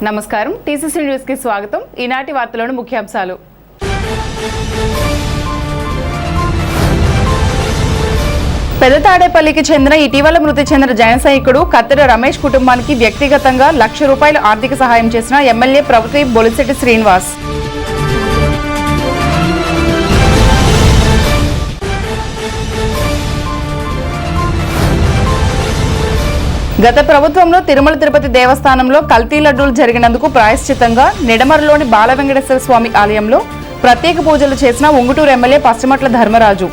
నమస్కారం, TCC news కి స్వాగతం. ఈనాటి వార్తలోని ముఖ్యాంశాలు. పెదతాడేపల్లికి చెందిన ఇటీవల మృతి చెందిన జన సైనికుడు కత్తెర రమేష్ కుటుంబానికి వ్యక్తిగతంగా ₹1,00,000 ఆర్థిక సహాయం చేసిన ఎమ్మెల్యే ప్రభుత్వ బొలిశెట్టి శ్రీనివాస్. గత ప్రభుత్వంలో తిరుమల తిరుపతి దేవస్థానంలో కల్తీ లడ్డూలు జరిగినందుకు ప్రాయశ్చిత్తంగా నిడమరులోని బాల వెంకటేశ్వర స్వామి ఆలయంలో ప్రత్యేక పూజలు చేసిన ఉంగుటూరు ఎమ్మెల్యే పశ్చిమట్ల ధర్మరాజు.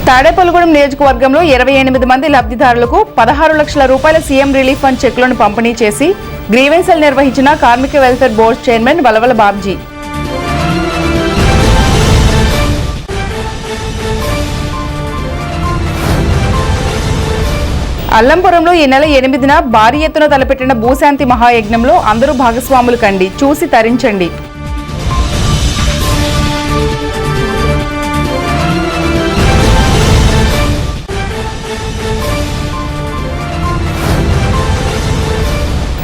తాడేపల్లిగూడెం నియోజకవర్గంలో 28 మంది లబ్ధిదారులకు ₹16 లక్షల సీఎం రిలీఫ్ ఫండ్ చెక్కులను పంపిణీ చేసి గ్రీవెన్సీలు నిర్వహించిన కార్మిక welfare board chairman Valavala Babji. అల్లంపురంలో ఈ నెల 8న భారీ ఎత్తున తలపెట్టిన భూశాంతి మహాయజ్ఞంలో అందరూ భాగస్వాములు కండి, చూసి తరించండి.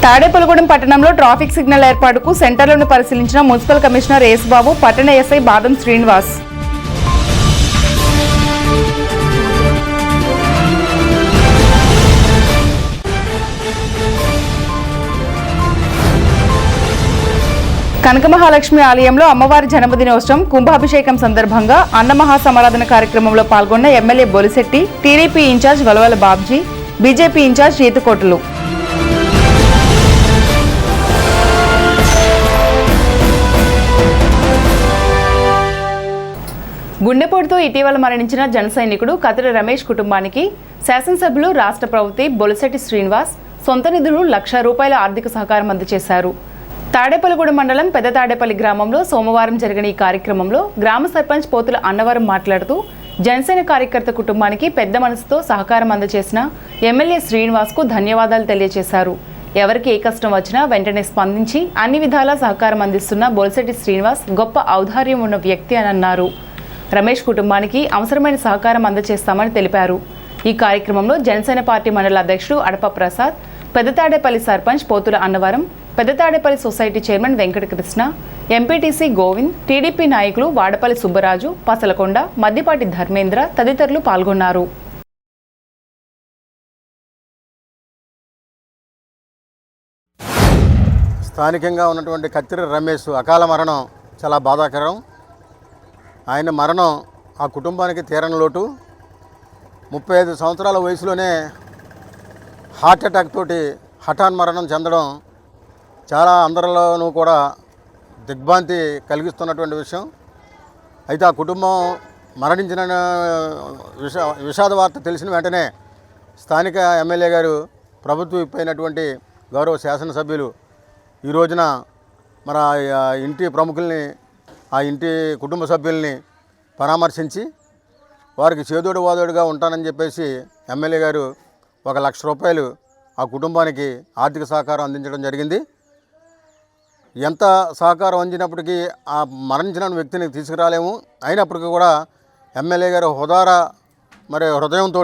తాడేపల్లిగూడెం పట్టణంలో ట్రాఫిక్ సిగ్నల్ ఏర్పాటుకు సెంటర్లను పరిశీలించిన మున్సిపల్ కమిషనర్ యేసుబాబు, పట్టణ ఎస్ఐ బాదం శ్రీనివాస్. కనకమహాలక్ష్మి ఆలయంలో అమ్మవారి జన్మదినోత్సవం కుంభాభిషేకం సందర్భంగా అన్నమహాసమారాధన కార్యక్రమంలో పాల్గొన్న MLA Bolisetti, TDP incharge Valavala Babji, BJP incharge ఈతకోటలు. గుండెపోటుతో ఇటీవల మరణించిన జన సైనికుడు కత్తెర రమేష్ కుటుంబానికి శాసనసభ్యులు, రాష్ట్ర ప్రభుత్వ బొలిశెట్టి శ్రీనివాస్ సొంత నిధులు ₹1,00,000 ఆర్థిక సహకారం అందజేశారు. తాడేపల్లిగూడెం మండలం పెద్ద తాడేపల్లి గ్రామంలో సోమవారం జరిగిన ఈ కార్యక్రమంలో గ్రామ సర్పంచ్ పోతుల అన్నవరం మాట్లాడుతూ జనసేన కార్యకర్త కుటుంబానికి పెద్ద మనసుతో సహకారం అందజేసిన ఎమ్మెల్యే శ్రీనివాస్కు ధన్యవాదాలు తెలియజేశారు. ఎవరికి ఏ కష్టం వచ్చినా వెంటనే స్పందించి అన్ని విధాలా సహకారం అందిస్తున్న బొలిశెట్టి శ్రీనివాస్ గొప్ప ఔదార్యం ఉన్న వ్యక్తి అని అన్నారు. రమేష్ కుటుంబానికి అవసరమైన సహకారం అందజేస్తామని తెలిపారు. ఈ కార్యక్రమంలో జనసేన పార్టీ మండల అధ్యక్షుడు Adapa Prasad, Peddatadepalli sarpanch Pothula Annavaram, Peddatadepalli society chairman Venkatakrishna, MPTC Govind, TDP నాయకులు వాడపల్లి సుబ్బరాజు, పసలకొండ, మద్దిపాటి ధర్మేంద్ర తదితరులు పాల్గొన్నారు. స్థానికంగా ఉన్నటువంటి కత్తెర రమేష్ అకాల మరణం చాలా బాధాకరం. ఆయన మరణం ఆ కుటుంబానికి తీరని లోటు. 35 సంవత్సరాల వయసులోనే హార్ట్ అటాక్ తోటి హఠాన్ మరణం చెందడం చాలా అందరిలోనూ కూడా దిగ్భ్రాంతి కలిగిస్తున్నటువంటి విషయం. అయితే ఆ కుటుంబం మరణించిన విషాద వార్త తెలిసిన వెంటనే స్థానిక ఎమ్మెల్యే గారు, ప్రభుత్వ విప్ అయినటువంటి గౌరవ శాసనసభ్యులు ఈ రోజున మన ఇంటి ప్రముఖుల్ని, ఆ ఇంటి కుటుంబ సభ్యుల్ని పరామర్శించి వారికి చేదోడు వాదోడుగా ఉంటానని చెప్పేసి ఎమ్మెల్యే గారు ₹1,00,000 ఆ కుటుంబానికి ఆర్థిక సహకారం అందించడం జరిగింది. ఎంత సహకారం అందినప్పటికీ ఆ మరణించిన వ్యక్తిని తీసుకురాలేము. అయినప్పటికీ కూడా ఎమ్మెల్యే గారు హృదయంతో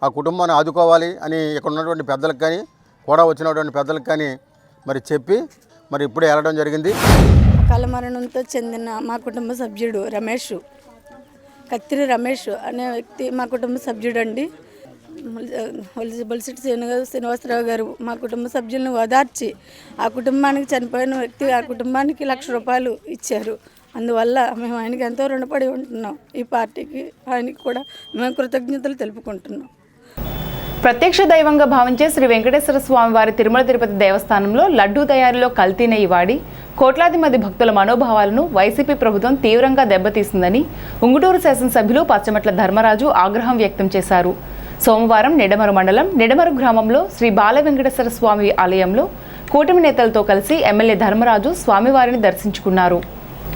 ఆ కుటుంబాన్ని ఆదుకోవాలి అని ఇక్కడ ఉన్నటువంటి పెద్దలకు కానీ, కూడా వచ్చినటువంటి పెద్దలకు కానీ చెప్పి ఇప్పుడే వెళ్ళడం జరిగింది. అకాల మరణంతో చెందిన మా కుటుంబ సభ్యుడు రమేష్, కత్తిరి రమేష్ అనే వ్యక్తి మా కుటుంబ సభ్యుడు అండి. బొలిశెట్టి శ్రీనివాసరావు గారు మా కుటుంబ సభ్యులను ఓదార్చి ఆ కుటుంబానికి, చనిపోయిన వ్యక్తి ఆ కుటుంబానికి ₹1,00,000 ఇచ్చారు. అందువల్ల మేము ఆయనకి ఎంతో రుణపడి ఉంటున్నాం. ఈ పార్టీకి, ఆయనకి కూడా మేము కృతజ్ఞతలు తెలుపుకుంటున్నాం. ప్రత్యక్ష దైవంగా భావించే శ్రీ వెంకటేశ్వర స్వామి వారి తిరుమల తిరుపతి దేవస్థానంలో లడ్డూ తయారీలో కల్తీ నెయ్యి వాడి కోట్లాది మంది భక్తుల మనోభావాలను వైసీపీ ప్రభుత్వం తీవ్రంగా దెబ్బతీసిందని ఉంగుటూరు శాసనసభ్యులు పశ్చిమట్ల ధర్మరాజు ఆగ్రహం వ్యక్తం చేశారు. సోమవారం నిడమరు మండలం నిడమరు గ్రామంలో శ్రీ బాల వెంకటేశ్వర స్వామి ఆలయంలో కూటమి నేతలతో కలిసి ఎమ్మెల్యే ధర్మరాజు స్వామివారిని దర్శించుకున్నారు.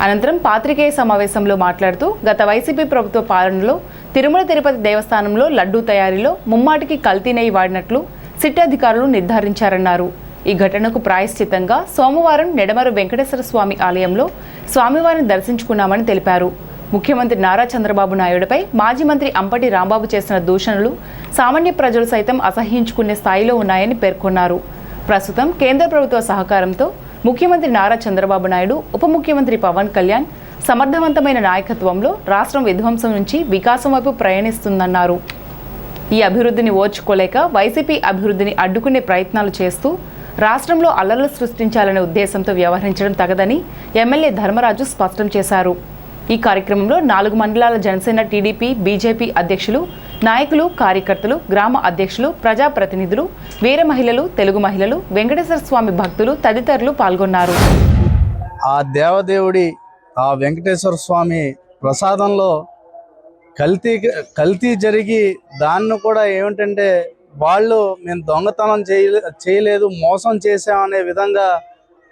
అనంతరం పాత్రికేయ సమావేశంలో మాట్లాడుతూ గత వైసీపీ ప్రభుత్వ పాలనలో తిరుమల తిరుపతి దేవస్థానంలో లడ్డూ తయారీలో ముమ్మాటికి కల్తీ నెయ్యి వాడినట్లు సిట్ అధికారులు నిర్ధారించారన్నారు. ఈ ఘటనకు ప్రాయశ్చిత్తంగా సోమవారం నిడమరు వెంకటేశ్వర స్వామి ఆలయంలో స్వామివారిని దర్శించుకున్నామని తెలిపారు. ముఖ్యమంత్రి నారా చంద్రబాబు నాయుడుపై మాజీ మంత్రి అంపటి రాంబాబు చేసిన దూషణలు సామాన్య ప్రజలు సైతం అసహ్యించుకునే స్థాయిలో ఉన్నాయని పేర్కొన్నారు. ప్రస్తుతం కేంద్ర ప్రభుత్వ సహకారంతో ముఖ్యమంత్రి నారా చంద్రబాబు నాయుడు, ఉప ముఖ్యమంత్రి పవన్ కళ్యాణ్ సమర్థవంతమైన నాయకత్వంలో రాష్ట్రం విధ్వంసం నుంచి వికాసం వైపు ప్రయాణిస్తుందన్నారు. ఈ అభివృద్ధిని ఓర్చుకోలేక వైసీపీ అభివృద్ధిని అడ్డుకునే ప్రయత్నాలు చేస్తూ రాష్ట్రంలో అల్లర్లు సృష్టించాలనే ఉద్దేశంతో వ్యవహరించడం తగదని ఎమ్మెల్యే ధర్మరాజు స్పష్టం చేశారు. ఈ కార్యక్రమంలో 4 మండలాల జనసేన, టీడీపీ, బీజేపీ అధ్యక్షులు, నాయకులు, కార్యకర్తలు, గ్రామ అధ్యక్షులు, ప్రజాప్రతినిధులు, వీర మహిళలు, తెలుగు మహిళలు, వెంకటేశ్వర స్వామి భక్తులు తదితరులు పాల్గొన్నారు. ఆ దేవదేవుడి ఆ వెంకటేశ్వర స్వామి ప్రసాదంలో కల్తీ జరిగి దాన్ని కూడా ఏమిటంటే వాళ్ళు మేము దొంగతనం చేయలేదు, మోసం చేసామనే విధంగా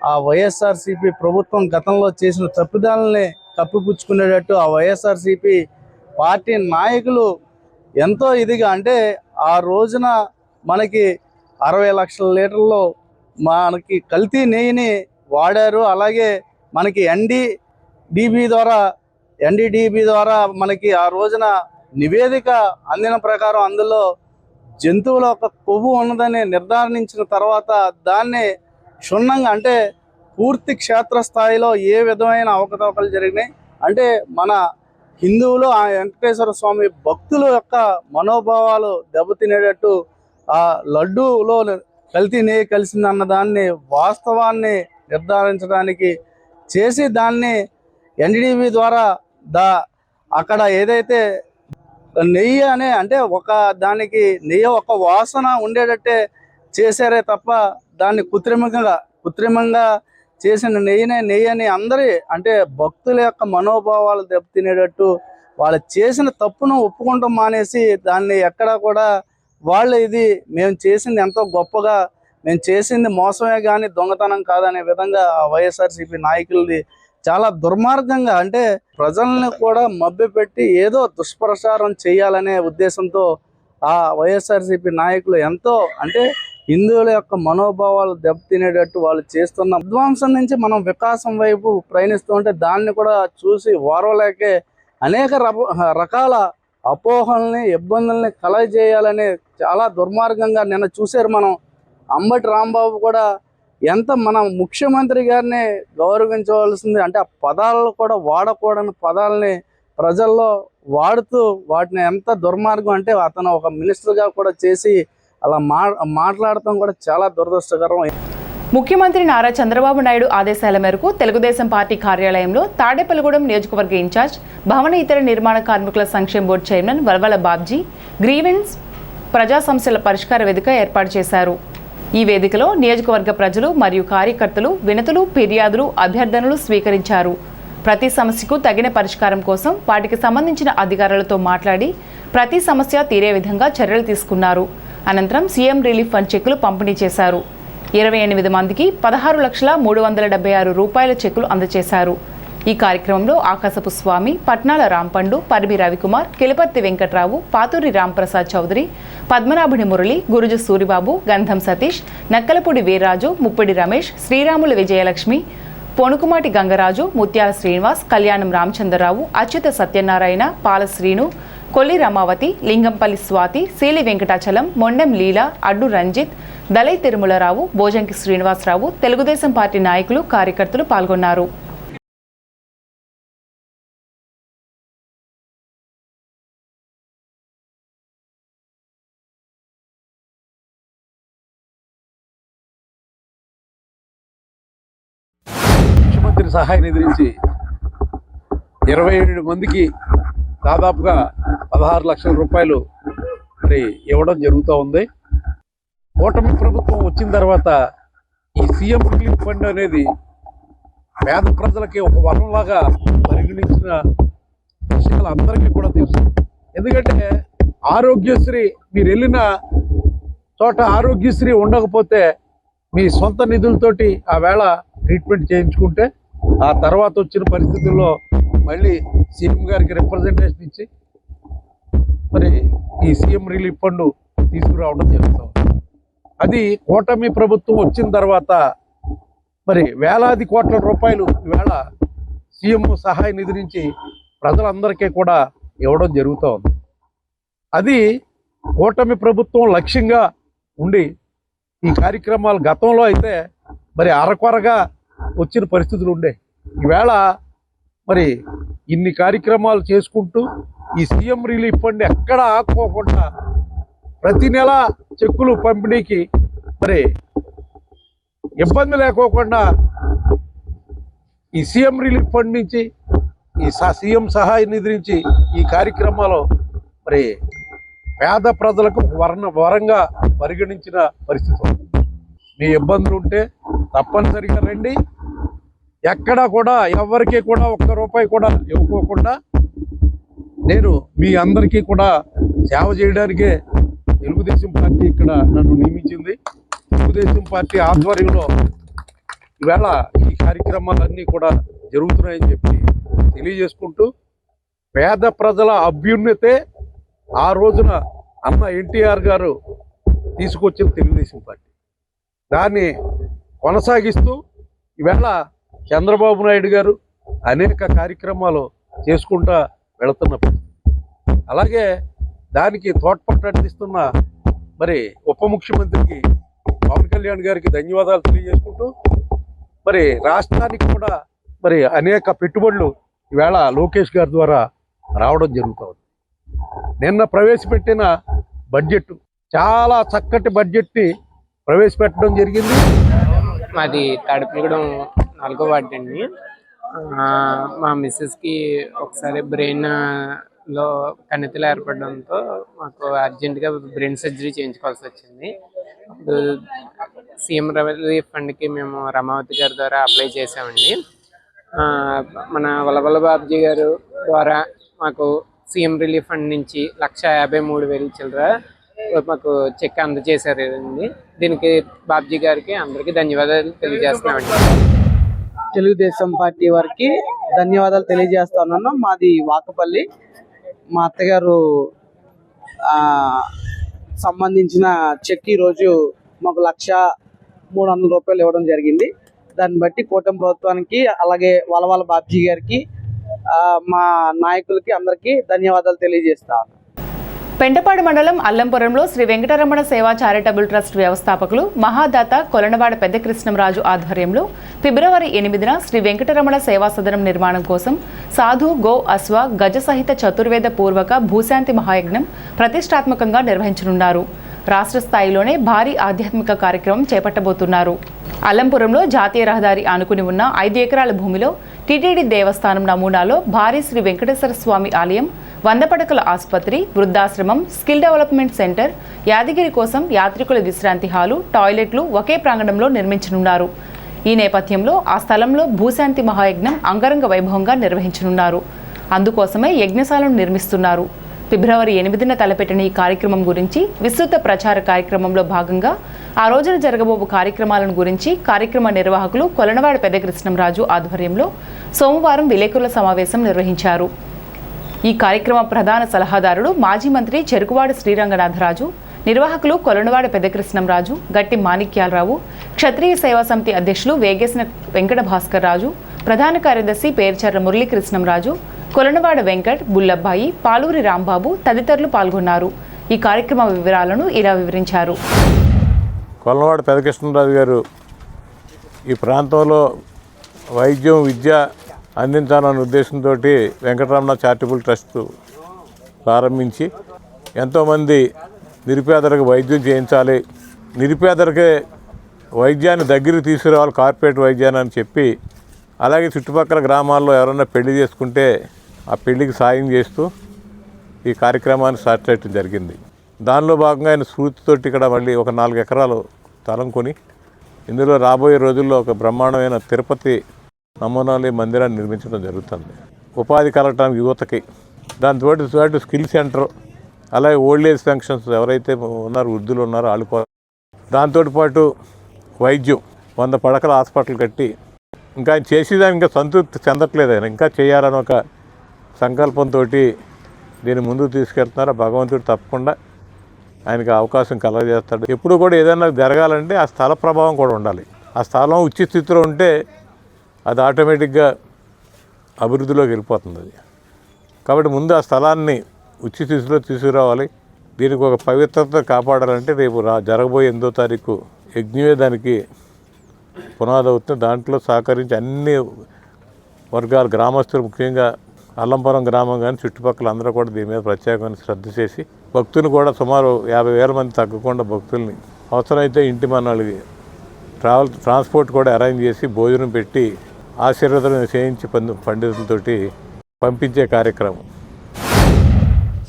ఆ వైఎస్ఆర్సీపీ ప్రభుత్వం గతంలో చేసిన తప్పిదాలని కప్పిపుచ్చుకునేటట్టు ఆ వైఎస్ఆర్సీపీ పార్టీ నాయకులు ఎంతో ఇదిగా, అంటే ఆ రోజున మనకి 60 లక్షల లీటర్లు మనకి కల్తీ నెయ్యిని వాడారు. అలాగే మనకి ఎన్డీడీబీ ద్వారా మనకి ఆ రోజున నివేదిక అందిన ప్రకారం అందులో జంతువుల ఒక కొవ్వు ఉన్నదని నిర్ధారించిన తర్వాత దాన్ని క్షుణ్ణంగా, అంటే పూర్తి క్షేత్రస్థాయిలో ఏ విధమైన అవకతవకలు జరిగినాయి అంటే మన హిందువులు ఆ వెంకటేశ్వర స్వామి భక్తుల యొక్క మనోభావాలు దెబ్బతినేటట్టు ఆ లడ్డూలో కల్తీ నెయ్యి కలిసిందన్న దాన్ని వాస్తవాన్ని నిర్ధారించడానికి చేసి దాన్ని ఎన్డీడీబీ ద్వారా అక్కడ ఏదైతే నెయ్యి అనే అంటే దానికి నెయ్యి ఒక వాసన ఉండేటట్టే చేశారే తప్ప దాన్ని కృత్రిమంగా చేసిన నెయ్యి అని అందరి అంటే భక్తుల యొక్క మనోభావాలు దెబ్బతినేటట్టు వాళ్ళు చేసిన తప్పును ఒప్పుకుంటూ మానేసి దాన్ని ఎక్కడా కూడా వాళ్ళు ఇది మేము చేసింది ఎంతో గొప్పగా, మేము చేసింది మోసమే కానీ దొంగతనం కాదనే విధంగా ఆ వైఎస్ఆర్సీపీ నాయకులది చాలా దుర్మార్గంగా, అంటే ప్రజల్ని కూడా మభ్యపెట్టి ఏదో దుష్ప్రచారం చేయాలనే ఉద్దేశంతో ఆ వైఎస్ఆర్సీపీ నాయకులు ఎంతో, అంటే హిందువుల యొక్క మనోభావాలు దెబ్బతినేటట్టు వాళ్ళు చేస్తున్న విధ్వంసం నుంచి మనం వికాసం వైపు ప్రయాణిస్తూ ఉంటే దాన్ని కూడా చూసి ఓర్వలేకే అనేక రకాల అపోహల్ని, ఇబ్బందుల్ని కలగజేయాలని చాలా దుర్మార్గంగా నిన్న చూశారు. మనం అంబటి రాంబాబు కూడా ఎంత మన ముఖ్యమంత్రి గారిని గౌరవించవలసింది, అంటే ఆ పదాలను కూడా వాడకూడని పదాలని ప్రజల్లో వాడుతూ వాటిని ఎంత దుర్మార్గం, అంటే అతను ఒక మినిస్టర్గా కూడా చేసి అలా మాట్లాడటం కూడా చాలా దురదృష్టకరం. ముఖ్యమంత్రి నారా చంద్రబాబు నాయుడు ఆదేశాల మేరకు తెలుగుదేశం పార్టీ కార్యాలయంలో తాడేపల్లిగూడెం నియోజకవర్గ ఇన్ఛార్జ్, భవన ఇతర నిర్మాణ కార్మికుల సంక్షేమ board chairman Valvala Babji grievance ప్రజా సమస్యల పరిష్కార వేదిక ఏర్పాటు చేశారు. ఈ వేదికలో నియోజకవర్గ ప్రజలు మరియు కార్యకర్తలు వినతులు, ఫిర్యాదులు, అభ్యర్థనలు స్వీకరించారు. ప్రతి సమస్యకు తగిన పరిష్కారం కోసం వాటికి సంబంధించిన అధికారులతో మాట్లాడి ప్రతి సమస్య తీరే విధంగా చర్యలు తీసుకున్నారు. అనంతరం సీఎం రిలీఫ్ ఫండ్ చెక్కులు పంపిణీ చేశారు. 28 మందికి 16,376 రూపాయల చెక్కులు అందజేశారు. ఈ కార్యక్రమంలో ఆకాశపు స్వామి, పట్నాల రాంపండు, పరిబి రవికుమార్, కిలపర్తి వెంకట్రావు, పాతూరి రాంప్రసాద్ చౌదరి, పద్మనాభుడి మురళి, గురుజు సూరిబాబు, గంధం సతీష్, నక్కలపూడి వీర్రాజు, ముప్పిడి రమేష్, శ్రీరాములు విజయలక్ష్మి, పొనుకుమాటి గంగరాజు, ముత్యాల శ్రీనివాస్, కళ్యాణం రామచంద్రరావు, అచ్యుత సత్యనారాయణ, పాల శ్రీను, కొల్లి రమావతి, లింగంపల్లి స్వాతి, శీలి వెంకటాచలం, మొండెం లీలా, అడ్డు రంజిత్, దళై తిరుమలరావు, భోజంకి శ్రీనివాసరావు, తెలుగుదేశం పార్టీ నాయకులు, కార్యకర్తలు పాల్గొన్నారు. ముఖ్యమంత్రి సహాయ నిధి నుంచి 27 మందికి దాదాపుగా 16 లక్షల రూపాయలు మరి ఇవ్వడం జరుగుతూ ఉంది. కూటమి ప్రభుత్వం వచ్చిన తర్వాత ఈ సీఎం రిలీఫ్ ఫండ్ అనేది పేద ప్రజలకి ఒక వరంలాగా పరిగణించిన విషయాలు అందరికీ కూడా తెలుసు. ఎందుకంటే ఆరోగ్యశ్రీ, మీరు వెళ్ళిన చోట ఆరోగ్యశ్రీ ఉండకపోతే మీ సొంత నిధులతోటి ఆ వేళ ట్రీట్మెంట్ చేయించుకుంటే ఆ తర్వాత వచ్చిన పరిస్థితుల్లో మళ్ళీ సీఎం గారికి రిప్రజెంటేషన్ ఇచ్చి మరి ఈ సీఎం రిలీఫ్ ఫండ్ తీసుకురావడం జరుగుతుంది. అది కూటమి ప్రభుత్వం వచ్చిన తర్వాత మరి వేలాది కోట్ల రూపాయలు ఈవేళ సీఎం సహాయ నిధి నుంచి ప్రజలందరికీ కూడా ఇవ్వడం జరుగుతూ ఉంది. అది కూటమి ప్రభుత్వం లక్ష్యంగా ఉండి ఈ కార్యక్రమాలు గతంలో అయితే మరి అరకొరగా వచ్చిన పరిస్థితులు ఉండే. ఈవేళ మరి ఇన్ని కార్యక్రమాలు చేసుకుంటూ ఈ సీఎం రిలీఫ్ ఫండ్ ఎక్కడ ఆపుకోకుండా ప్రతి నెల చెక్కులు పంపిణీకి మరి ఇబ్బంది లేకోకుండా ఈ సీఎం రిలీఫ్ ఫండ్ నుంచి ఈ సీఎం సహాయ నిధి నుంచి ఈ కార్యక్రమాలు మరి పేద ప్రజలకు వరంగా పరిగణించిన పరిస్థితి ఉంది. మీ ఇబ్బందులు ఉంటే తప్పనిసరిగా రండి. ఎక్కడా కూడా ఎవరికి కూడా ఒక్క రూపాయి కూడా ఇవ్వకోకుండా నేను మీ అందరికీ కూడా సేవ చేయడానికే తెలుగుదేశం పార్టీ ఇక్కడ నన్ను నియమించింది. తెలుగుదేశం పార్టీ ఆధ్వర్యంలో ఈవేళ ఈ కార్యక్రమాలన్నీ కూడా జరుగుతున్నాయని చెప్పి తెలియజేసుకుంటూ, పేద ప్రజల అభ్యున్నతే ఆ రోజున అన్న ఎన్టీఆర్ గారు తీసుకొచ్చిన తెలుగుదేశం పార్టీ, దాన్ని కొనసాగిస్తూ ఈవేళ చంద్రబాబు నాయుడు గారు అనేక కార్యక్రమాలు చేసుకుంటా వెళుతున్నప్పుడు, అలాగే దానికి తోడ్పాటు అందిస్తున్న మరి ఉప ముఖ్యమంత్రికి పవన్ కళ్యాణ్ గారికి ధన్యవాదాలు తెలియజేసుకుంటూ, మరి రాష్ట్రానికి కూడా మరి అనేక పెట్టుబడులు ఈవేళ లోకేష్ గారి ద్వారా రావడం జరుగుతుంది. నిన్న ప్రవేశపెట్టిన బడ్జెట్ చాలా చక్కటి బడ్జెట్ని ప్రవేశపెట్టడం జరిగింది. మాది తాడేపల్లిగూడెం 4వ వార్డు అండి. మా మిస్సెస్కి ఒకసారి బ్రెయిన్లో కణితులు ఏర్పడడంతో మాకు అర్జెంటుగా బ్రెయిన్ సర్జరీ చేయించుకోవాల్సి వచ్చింది. ఇప్పుడు సీఎం రిలీఫ్ ఫండ్కి మేము రమావతి గారి ద్వారా అప్లై చేసామండి. మన వలవల బాబ్జీ గారు ద్వారా మాకు సీఎం రిలీఫ్ ఫండ్ నుంచి 1,53,000 చిల్లర మాకు చెక్ అందజేశారండి. దీనికి బాబ్జీ గారికి అందరికీ ధన్యవాదాలు తెలియజేస్తున్నామండి. తెలుగుదేశం పార్టీ వారికి ధన్యవాదాలు తెలియజేస్తున్నాను. మాది వాకపల్లి. మా అత్తగారు సంబంధించిన చెక్ ఈరోజు మాకు 1,300,000 రూపాయలు ఇవ్వడం జరిగింది. దాన్ని బట్టి కూటమి ప్రభుత్వానికి, అలాగే వలవల బాబ్జీ గారికి, మా నాయకులకి అందరికీ ధన్యవాదాలు తెలియజేస్తాను. పెంటపాడు మండలం అల్లంపురంలో శ్రీ వెంకటరమణ సేవా చారిటబుల్ ట్రస్ట్ వ్యవస్థాపకులు మహాదాత కొలనవాడ పెద్ద కృష్ణంరాజు ఆధ్వర్యంలో ఫిబ్రవరి 8న శ్రీ వెంకటరమణ సేవా సదనం నిర్మాణం కోసం సాధు, గో, అశ్వ, గజ సహిత చతుర్వేద పూర్వక భూశాంతి మహాయజ్ఞం ప్రతిష్టాత్మకంగా నిర్వహించనున్నారు. రాష్ట్ర స్థాయిలోనే భారీ ఆధ్యాత్మిక కార్యక్రమం చేపట్టబోతున్నారు. అల్లంపురంలో జాతీయ రహదారి ఆనుకుని ఉన్న 5 ఎకరాల భూమిలో టీటీడీ దేవస్థానం నమూనాలో భారీ శ్రీ వెంకటేశ్వర స్వామి ఆలయం, 100 పడకల ఆసుపత్రి, వృద్ధాశ్రమం, స్కిల్ డెవలప్మెంట్ సెంటర్, యాదగిరి కోసం యాత్రికుల విశ్రాంతి హాలు, టాయిలెట్లు ఒకే ప్రాంగణంలో నిర్మించనున్నారు. ఈ నేపథ్యంలో ఆ స్థలంలో భూశాంతి మహాయజ్ఞం అంగరంగ వైభవంగా నిర్వహించనున్నారు. అందుకోసమే యజ్ఞశాలను నిర్మిస్తున్నారు. ఫిబ్రవరి 8న తలపెట్టిన ఈ కార్యక్రమం గురించి విస్తృత ప్రచార కార్యక్రమంలో భాగంగా ఆ రోజున జరగబోవు కార్యక్రమాలను గురించి కార్యక్రమ నిర్వాహకులు కొలనవాడ పెద్ద కృష్ణంరాజు ఆధ్వర్యంలో సోమవారం విలేకరుల సమావేశం నిర్వహించారు. ఈ కార్యక్రమ ప్రధాన సలహాదారుడు మాజీ మంత్రి చెరుకువాడ శ్రీరంగనాథరాజు, నిర్వాహకులు కొలనవాడ పెద్ద కృష్ణంరాజు, గట్టి మాణిక్యాలరావు, క్షత్రియ సేవా సమితి అధ్యక్షులు వేగేసిన వెంకట భాస్కర్ రాజు, ప్రధాన కార్యదర్శి పేర్చర్ల మురళీకృష్ణంరాజు, కొలనవాడ వెంకట్, బుల్లబ్బాయి, పాలూరి రాంబాబు తదితరులు పాల్గొన్నారు. ఈ కార్యక్రమ వివరాలను ఇలా వివరించారు. కొలనవాడ పెద్ద కృష్ణరాజు గారు ఈ ప్రాంతంలో వైద్యం, విద్య అందించాలన్న ఉద్దేశంతో వెంకటరమణ చారిటబుల్ ట్రస్ట్ ప్రారంభించి ఎంతోమంది నిరుపేదలకు వైద్యం చేయించాలి, నిరుపేదలకే వైద్యాన్ని దగ్గరికి తీసుకురావాలి, కార్పొరేట్ వైద్యాన్ని అని చెప్పి, అలాగే చుట్టుపక్కల గ్రామాల్లో ఎవరైనా పెళ్లి చేసుకుంటే ఆ పెళ్లికి సాయం చేస్తూ ఈ కార్యక్రమాన్ని స్టార్ట్ చేయడం జరిగింది. దానిలో భాగంగా ఆయన స్ఫూర్తితోటి ఇక్కడ మళ్ళీ ఒక 4 ఎకరాలు స్థలం కొని ఇందులో రాబోయే రోజుల్లో ఒక బ్రహ్మాండమైన తిరుపతి నమూనాలు మందిరాన్ని నిర్మించడం జరుగుతుంది. ఉపాధి కలగటానికి యువతకి, దాంతో స్కిల్ సెంటర్, అలాగే ఓల్డ్ ఏజ్ ఫంక్షన్స్ ఎవరైతే ఉన్నారో, వృద్ధులు ఉన్నారో వాళ్ళు, దాంతోపాటు వైద్యం, 100 పడకల హాస్పిటల్ కట్టి ఇంకా ఆయన చేసేదాన్ని ఇంకా సంతృప్తి చెందట్లేదు. ఆయన ఇంకా చేయాలని ఒక సంకల్పంతో దీన్ని ముందుకు తీసుకెళ్తున్నారు. భగవంతుడు తప్పకుండా ఆయనకి అవకాశం కలగజేస్తాడు. ఎప్పుడు కూడా ఏదైనా జరగాలంటే ఆ స్థల ప్రభావం కూడా ఉండాలి. ఆ స్థలం ఉచిత స్థితిలో ఉంటే అది ఆటోమేటిక్గా అభివృద్ధిలోకి వెళ్ళిపోతుంది. అది కాబట్టి ముందు ఆ స్థలాన్ని ఉచిత స్థితిలో తీసుకురావాలి. దీనికి ఒక పవిత్రత కాపాడాలంటే రేపు జరగబోయే 8వ తారీఖు యజ్ఞమే దానికి పునాది అవుతుంది. దాంట్లో సహకరించి అన్ని వర్గాల గ్రామస్తులు, ముఖ్యంగా అల్లంపురం గ్రామం కానీ చుట్టుపక్కల అందరూ కూడా దీని మీద ప్రత్యేకమైన శ్రద్ధ చేసి భక్తులు కూడా సుమారు 50,000 మంది తగ్గకుండా భక్తుల్ని అవసరమైతే ఇంటి మనకి ట్రాన్స్పోర్ట్ కూడా అరేంజ్ చేసి భోజనం పెట్టి ఆశీర్వాదం చేయించి పండితులతోటి పంపించే కార్యక్రమం.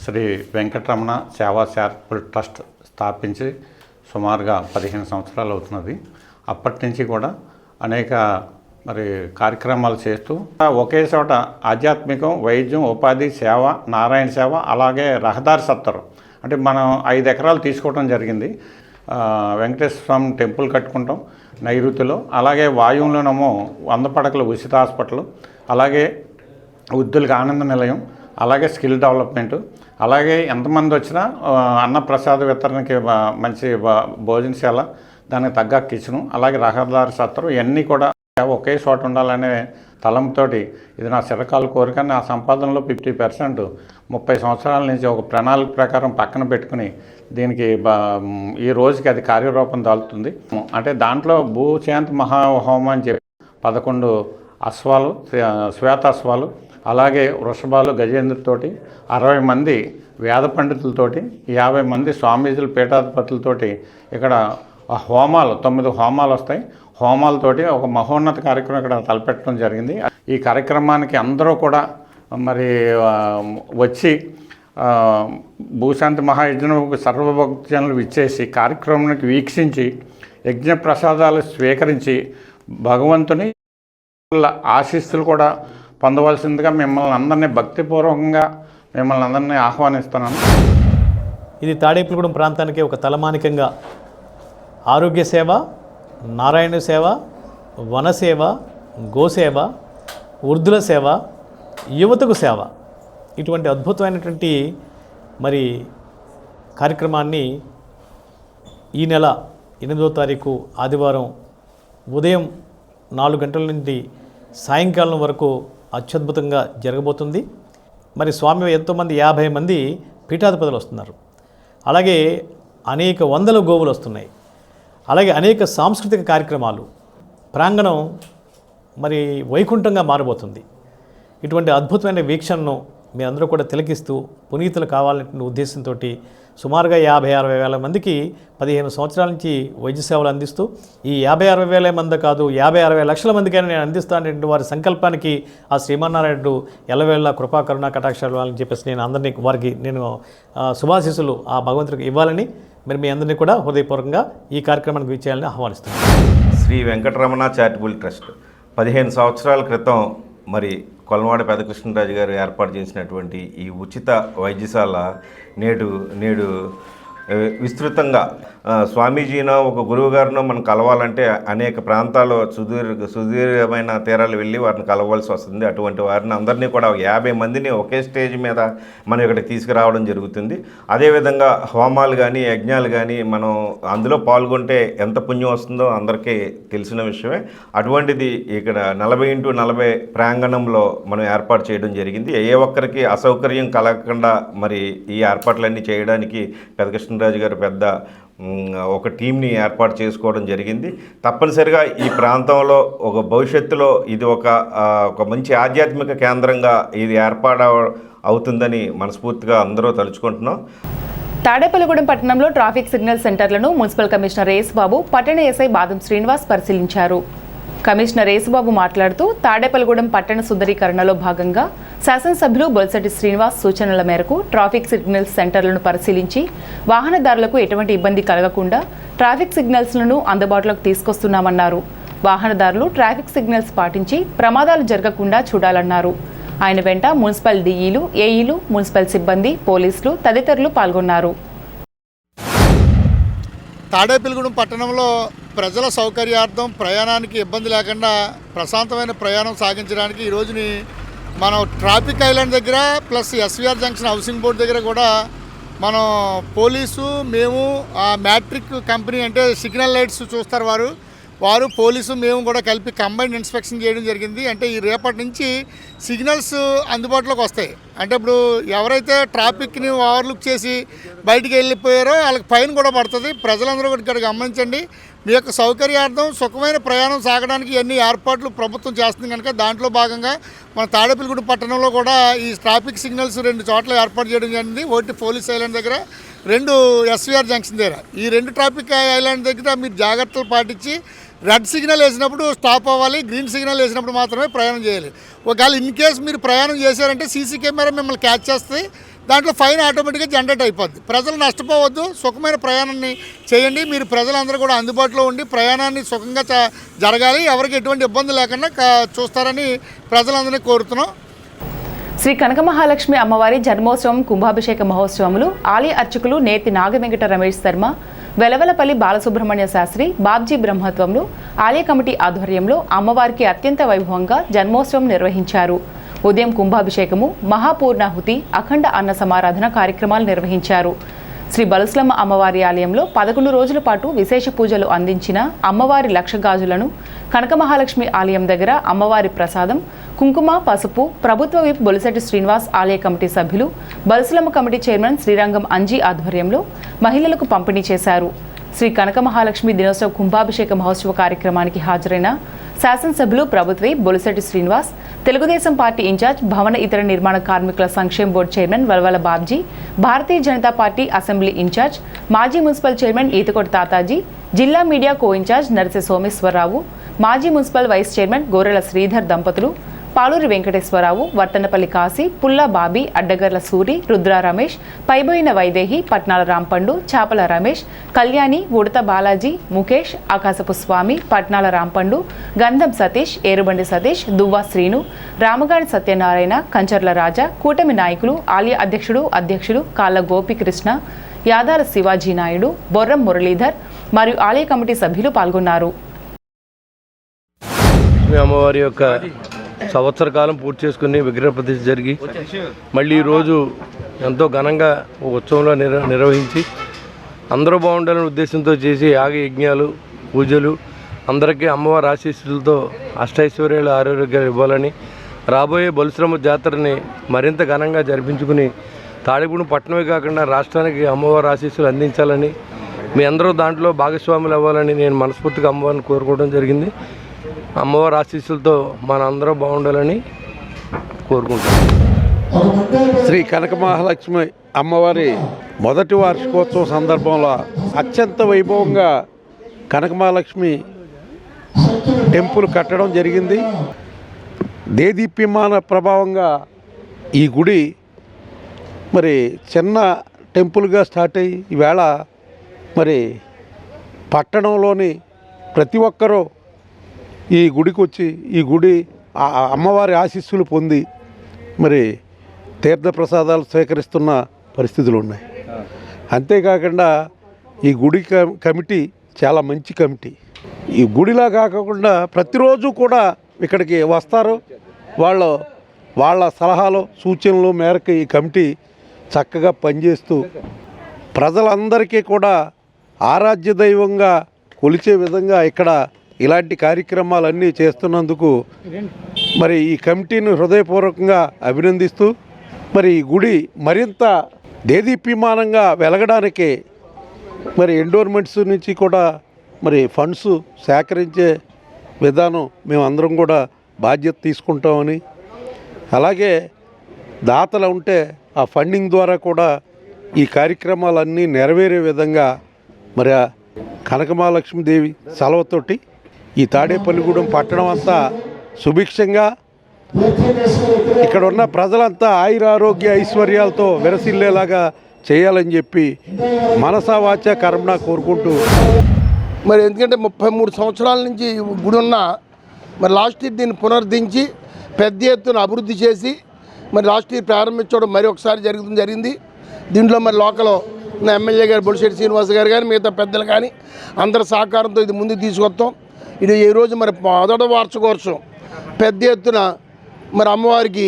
శ్రీ వెంకటరమణ సేవా చారిటబుల్ ట్రస్ట్ స్థాపించి సుమారుగా 15 సంవత్సరాలు అవుతున్నది. అప్పటి నుంచి కూడా అనేక కార్యక్రమాలు చేస్తూ ఒకే చోట ఆధ్యాత్మికం, వైద్యం, ఉపాధి, సేవ, నారాయణ సేవ, అలాగే రహదారి సత్తరు అంటే మనం 5 ఎకరాలు తీసుకోవడం జరిగింది. వెంకటేశ్వర స్వామి టెంపుల్ కట్టుకుంటాం నైరుతిలో, అలాగే వాయువులోనేమో 100 పడకల ఉచిత హాస్పిటల్, అలాగే వృద్ధులకు ఆనంద నిలయం, అలాగే స్కిల్ డెవలప్మెంటు, అలాగే ఎంతమంది వచ్చినా అన్నప్రసాద వితరణకి మంచి భోజనశాల, దానికి తగ్గ కిచెను, అలాగే రహదారి సత్తరు, ఇవన్నీ కూడా ఒకే చోట ఉండాలనే తలంతోటి ఇది నా చిరకాల కోరిక. నా సంపాదనలో 50% 30 సంవత్సరాల నుంచి ఒక ప్రణాళిక ప్రకారం పక్కన పెట్టుకుని దీనికి ఈ రోజుకి అది కార్యరూపం దాల్తుంది. అంటే దాంట్లో భూశాంతి మహాహోమం అని చెప్పి 11 అశ్వాలు, శ్వేతాశ్వాలు, అలాగే వృషభాలు, గజేంద్రుతోటి 60 మంది వేద పండితులతోటి 50 మంది స్వామీజుల పీఠాధిపతులతోటి ఇక్కడ హోమాలు 9 హోమాలు వస్తాయి. హోమాలతోటి ఒక మహోన్నత కార్యక్రమం ఇక్కడ తలపెట్టడం జరిగింది. ఈ కార్యక్రమానికి అందరూ కూడా వచ్చి భూశాంతి మహాయజ్ఞం సర్వభక్తజనులు ఇచ్చేసి కార్యక్రమానికి వీక్షించి యజ్ఞ ప్రసాదాలు స్వీకరించి భగవంతుని ఆశీస్సులు కూడా పొందవలసిందిగా మిమ్మల్ని అందరినీ భక్తిపూర్వకంగా మిమ్మల్ని అందరినీ ఆహ్వానిస్తున్నాను. ఇది తాడేపల్లిగూడెం ప్రాంతానికి ఒక తలమానికంగా ఆరోగ్య సేవ, నారాయణ సేవ, వనసేవ, గోసేవ, వృద్ధుల సేవ, యువతకు సేవ, ఇటువంటి అద్భుతమైనటువంటి కార్యక్రమాన్ని ఈ నెల 8వ తారీఖు ఆదివారం ఉదయం 4 గంటల నుండి సాయంకాలం వరకు అత్యద్భుతంగా జరగబోతుంది. స్వామి ఎంతోమంది 50 మంది పీఠాధిపతులు వస్తున్నారు. అలాగే అనేక వందల గోవులు వస్తున్నాయి. అలాగే అనేక సాంస్కృతిక కార్యక్రమాలు, ప్రాంగణం వైకుంఠంగా మారబోతుంది. ఇటువంటి అద్భుతమైన వీక్షణను మీ అందరూ కూడా తిలకిస్తూ పునీతులు కావాలనే ఉద్దేశంతో సుమారుగా 50-60 వేల మందికి 15 సంవత్సరాల నుంచి వైద్య సేవలు అందిస్తూ ఈ 50-60 వేల మంది కాదు 50-60 లక్షల మందికైనా నేను అందిస్తానంటే వారి సంకల్పానికి ఆ శ్రీమన్నారాయణుడు ఎల్లవేళ కృపాకరుణ కటాక్షాలు అని చెప్పేసి నేను అందరినీ వారికి శుభాశీస్సులు ఆ భగవంతుడికి ఇవ్వాలని మీ అందరినీ కూడా హృదయపూర్వకంగా ఈ కార్యక్రమానికి విచ్చేయాలని ఆహ్వానిస్తున్నాను. శ్రీ వెంకటరమణ చారిటబుల్ ట్రస్ట్ 15 సంవత్సరాల క్రితం కొలవాడ పెదకృష్ణరాజు గారు ఏర్పాటు చేసినటువంటి ఈ ఉచిత వైద్యశాల నేడు విస్తృతంగా స్వామీజీనో ఒక గురువు గారినో మనం కలవాలంటే అనేక ప్రాంతాల్లో సుదీర్ఘమైన తీరాలు వెళ్ళి వారిని కలవాల్సి వస్తుంది. అటువంటి వారిని అందరినీ కూడా 50 మందిని ఒకే స్టేజ్ మీద మనం ఇక్కడికి తీసుకురావడం జరుగుతుంది. అదేవిధంగా హోమాలు కానీ యజ్ఞాలు కానీ మనం అందులో పాల్గొంటే ఎంత పుణ్యం వస్తుందో అందరికీ తెలిసిన విషయమే. అటువంటిది ఇక్కడ 40x40 ప్రాంగణంలో మనం ఏర్పాటు చేయడం జరిగింది. ఏ ఒక్కరికి అసౌకర్యం కలగకుండా ఈ ఏర్పాట్లన్నీ చేయడానికి పెదకృష్ణరాజు గారు పెద్ద ఒక టీంని ఏర్పాటు చేసుకోవడం జరిగింది. తప్పనిసరిగా ఈ ప్రాంతంలో ఒక భవిష్యత్తులో ఇది ఒక మంచి ఆధ్యాత్మిక కేంద్రంగా ఇది ఏర్పాటు అవుతుందని మనస్ఫూర్తిగా అందరూ తలుచుకుంటున్నాం. తాడేపల్లిగూడెం పట్టణంలో ట్రాఫిక్ సిగ్నల్ సెంటర్లను మున్సిపల్ కమిషనర్ యేసుబాబు, పట్టణ ఎస్ఐ బాదం శ్రీనివాస్ పరిశీలించారు. కమిషనర్ యేసుబాబు మాట్లాడుతూ తాడేపల్లిగూడెం పట్టణ సుందరీకరణలో భాగంగా శాసనసభ్యులు బొలిశెట్టి శ్రీనివాస్ సూచనల మేరకు ట్రాఫిక్ సిగ్నల్స్ సెంటర్లను పరిశీలించి వాహనదారులకు ఎటువంటి ఇబ్బంది కలగకుండా ట్రాఫిక్ సిగ్నల్స్లను అందుబాటులోకి తీసుకొస్తున్నామన్నారు. వాహనదారులు ట్రాఫిక్ సిగ్నల్స్ పాటించి ప్రమాదాలు జరగకుండా చూడాలన్నారు. ఆయన వెంట మున్సిపల్ డిఈలు, ఏఈలు, మున్సిపల్ సిబ్బంది, పోలీసులు తదితరులు పాల్గొన్నారు. తాడేపల్లిగూడెం పట్టణంలో ప్రజల సౌకర్యార్థం ప్రయాణానికి ఇబ్బంది లేకుండా ప్రశాంతమైన ప్రయాణం సాగించడానికి ఈ రోజుని మనం ట్రాఫిక్ ఐలాండ్ దగ్గర plus SVR junction housing board దగ్గర కూడా మనం పోలీసు మేము ఆ మ్యాట్రిక్ కంపెనీ అంటే సిగ్నల్ లైట్స్ చూస్తారు వారు వారు పోలీసు మేము కూడా కలిపి కంబైన్డ్ ఇన్స్పెక్షన్ చేయడం జరిగింది. అంటే ఈ రేపటి నుంచి సిగ్నల్స్ అందుబాటులోకి వస్తాయి. అంటే ఇప్పుడు ఎవరైతే ట్రాఫిక్ని ఓవర్లుక్ చేసి బయటికి వెళ్ళిపోయారో వాళ్ళకి ఫైన్ కూడా పడుతుంది. ప్రజలందరూ కూడా ఇక్కడ గమనించండి. మీ యొక్క సౌకర్యార్థం సుఖమైన ప్రయాణం సాగడానికి ఎన్ని ఏర్పాట్లు ప్రభుత్వం చేస్తుంది కనుక దాంట్లో భాగంగా మన తాడేపల్లిగూడెం పట్టణంలో కూడా ఈ ట్రాఫిక్ సిగ్నల్స్ 2 చోట్ల ఏర్పాటు చేయడం జరిగింది. ఒకటి పోలీస్ ఐలాండ్ దగ్గర, 2 ఎస్వీఆర్ జంక్షన్ దగ్గర. ఈ 2 ట్రాఫిక్ ఐలాండ్ దగ్గర మీరు జాగ్రత్తలు పాటించి రెడ్ సిగ్నల్ వేసినప్పుడు స్టాప్ అవ్వాలి, గ్రీన్ సిగ్నల్ వేసినప్పుడు మాత్రమే ప్రయాణం చేయాలి. ఒకవేళ ఇన్ కేసు మీరు ప్రయాణం చేశారంటే సీసీ కెమెరా మిమ్మల్ని క్యాచ్ చేస్తుంది. దాంట్లో ఫైన్ ఆటోమేటిక్గా జనరేట్ అయిపోద్ది. ప్రజలు నష్టపోవద్దు, సుఖమైన ప్రయాణాన్ని చేయండి. మీరు ప్రజలందరూ కూడా అందుబాటులో ఉండి ప్రయాణాన్ని సుఖంగా జరగాలి, ఎవరికి ఎటువంటి ఇబ్బంది లేకుండా చూస్తారని ప్రజలందరినీ కోరుతున్నాం. శ్రీ కనకమహాలక్ష్మి అమ్మవారి జన్మోత్సవం కుంభాభిషేక మహోత్సవములు ఆలయ అర్చకులు నేతి నాగవెంకట రమేష్ శర్మ, వెలవెలపల్లి బాలసుబ్రహ్మణ్య శాస్త్రి, బాబ్జీ బ్రహ్మత్వంలో ఆలయ కమిటీ ఆధ్వర్యంలో అమ్మవారికి అత్యంత వైభవంగా జన్మోత్సవం నిర్వహించారు. ఉదయం కుంభాభిషేకము, మహాపూర్ణాహుతి, అఖండ అన్న సమారాధన కార్యక్రమాలు నిర్వహించారు. శ్రీ బలుస్లమ్మ అమ్మవారి ఆలయంలో 11 రోజుల పాటు విశేష పూజలు అందించిన అమ్మవారి లక్ష గాజులను కనకమహాలక్ష్మి ఆలయం దగ్గర అమ్మవారి ప్రసాదం, కుంకుమ, పసుపు ప్రభుత్వ విప్ బొలిశెట్టి శ్రీనివాస్ ఆలయ కమిటీ సభ్యులు, బలుస్లమ్మ కమిటీ చైర్మన్ శ్రీరంగం అంజీ ఆధ్వర్యంలో మహిళలకు పంపిణీ చేశారు. శ్రీ కనకమహాలక్ష్మి దినోత్సవ కుంభాభిషేక మహోత్సవ కార్యక్రమానికి హాజరైన శాసనసభ్యులు ప్రభుత్వ బొలిశెట్టి శ్రీనివాస్, తెలుగుదేశం పార్టీ ఇన్ఛార్జ్ భవన ఇతర నిర్మాణ కార్మికుల సంక్షేమ board chairman Valvala Babji, Bharatiya Janata party assembly incharge మాజీ మున్సిపల్ చైర్మన్ ఈతకోటి తాతాజీ, జిల్లా మీడియా కో ఇన్ఛార్జ్ నరసె సోమేశ్వరరావు, మాజీ మున్సిపల్ వైస్ చైర్మన్ గోరెల శ్రీధర్ దంపతులు, పాలూరి వెంకటేశ్వరరావు, వర్తనపల్లి కాశీ, పుల్లా బాబీ, అడ్డగర్ల సూరి, రుద్ర రమేష్, పైబోయిన వైదేహి, పట్నాల రాంపండు, చాపల రమేష్, కళ్యాణి, ఉడత బాలాజీ, ముఖేష్, ఆకాశపు స్వామి, పట్నాల రాంపండు, గంధం సతీష్, ఏరుబండి సతీష్, దువ్వా శ్రీను, రామగాడి సత్యనారాయణ, కంచర్ల రాజా, కూటమి నాయకులు, ఆలయ అధ్యక్షులు కాళ్ళ గోపికృష్ణ, యాదాల శివాజీ నాయుడు, బొర్రం మురళీధర్ మరియు ఆలయ కమిటీ సభ్యులు పాల్గొన్నారు. అమ్మవారి యొక్క సంవత్సర కాలం పూర్తి చేసుకుని విగ్రహ ప్రతిష్ఠ జరిగి మళ్ళీ ఈరోజు ఎంతో ఘనంగా ఉత్సవంలో నిర్వహించి అందరూ బాగుండాలనే ఉద్దేశంతో చేసి యాగ యజ్ఞాలు, పూజలు, అందరికీ అమ్మవారి ఆశీస్సులతో అష్టైశ్వర్యాలు, ఆరోగ్యాలు ఇవ్వాలని, రాబోయే బలుస్లమ్మ జాతరని మరింత ఘనంగా జరిపించుకుని తాడేపల్లిగూడెం పట్టణమే కాకుండా రాష్ట్రానికి అమ్మవారి ఆశీస్సులు అందించాలని, మీ అందరూ దాంట్లో భాగస్వాములు అవ్వాలని నేను మనస్ఫూర్తిగా అమ్మవారిని కోరుకోవడం జరిగింది. అమ్మవారి ఆశీస్సులతో మనందరం బాగుండాలని కోరుకుంటున్నాం. శ్రీ కనకమహాలక్ష్మి అమ్మవారి మొదటి వార్షికోత్సవం సందర్భంలో అత్యంత వైభవంగా కనకమహాలక్ష్మి టెంపుల్ కట్టడం జరిగింది. దేదీప్యమాన ప్రభావంగా ఈ గుడి మరి చిన్న టెంపుల్గా స్టార్ట్ అయ్యి ఈవేళ మరి పట్టణంలోని ప్రతి ఒక్కరూ ఈ గుడికి వచ్చి ఈ గుడి అమ్మవారి ఆశీస్సులు పొంది మరి తీర్థప్రసాదాలు స్వీకరిస్తున్న పరిస్థితులు ఉన్నాయి. అంతేకాకుండా ఈ గుడి కమిటీ చాలా మంచి కమిటీ. ఈ గుడిలా కాకుండా ప్రతిరోజు కూడా ఇక్కడికి వస్తారు. వాళ్ళ సలహాలు సూచనలు మేరకు ఈ కమిటీ చక్కగా పనిచేస్తూ ప్రజలందరికీ కూడా ఆరాధ్య దైవంగా కొలిచే విధంగా ఇక్కడ ఇలాంటి కార్యక్రమాలన్నీ చేస్తున్నందుకు మరి ఈ కమిటీని హృదయపూర్వకంగా అభినందిస్తూ మరి ఈ గుడి మరింత దేదీప్యమానంగా వెలగడానికి మరి ఎండోర్మెంట్స్ నుంచి కూడా మరి ఫండ్స్ సేకరించే విధానం మేమందరం కూడా బాధ్యత తీసుకుంటామని, అలాగే దాతలు ఉంటే ఆ ఫండింగ్ ద్వారా కూడా ఈ కార్యక్రమాలన్నీ నెరవేరే విధంగా మరి కనకమహాలక్ష్మీదేవి సెలవుతోటి ఈ తాడేపల్లిగూడెం పట్టణం అంతా సుభిక్షంగా ఇక్కడ ఉన్న ప్రజలంతా ఆయురారోగ్య ఐశ్వర్యాలతో విరసిల్లేలాగా చేయాలని చెప్పి మనసా వాచ కర్మణ కోరుకుంటూ మరి ఎందుకంటే 33 సంవత్సరాల నుంచి గుడి ఉన్న మరి లాస్ట్ ఇయర్ దీన్ని పునరుద్ధరించి పెద్ద ఎత్తున అభివృద్ధి చేసి మరి లాస్ట్ ఇయర్ ప్రారంభించడం మరి ఒకసారి జరిగింది. దీంట్లో మరి లోకల్ ఎమ్మెల్యే గారు బొలిశెట్టి శ్రీనివాస్ గారు కానీ మిగతా పెద్దలు కానీ అందరి సహకారంతో ఇది ముందుకు తీసుకొస్తాం. ఇది ఈరోజు మరి మొదటి వార్షికోత్సవం పెద్ద ఎత్తున మరి అమ్మవారికి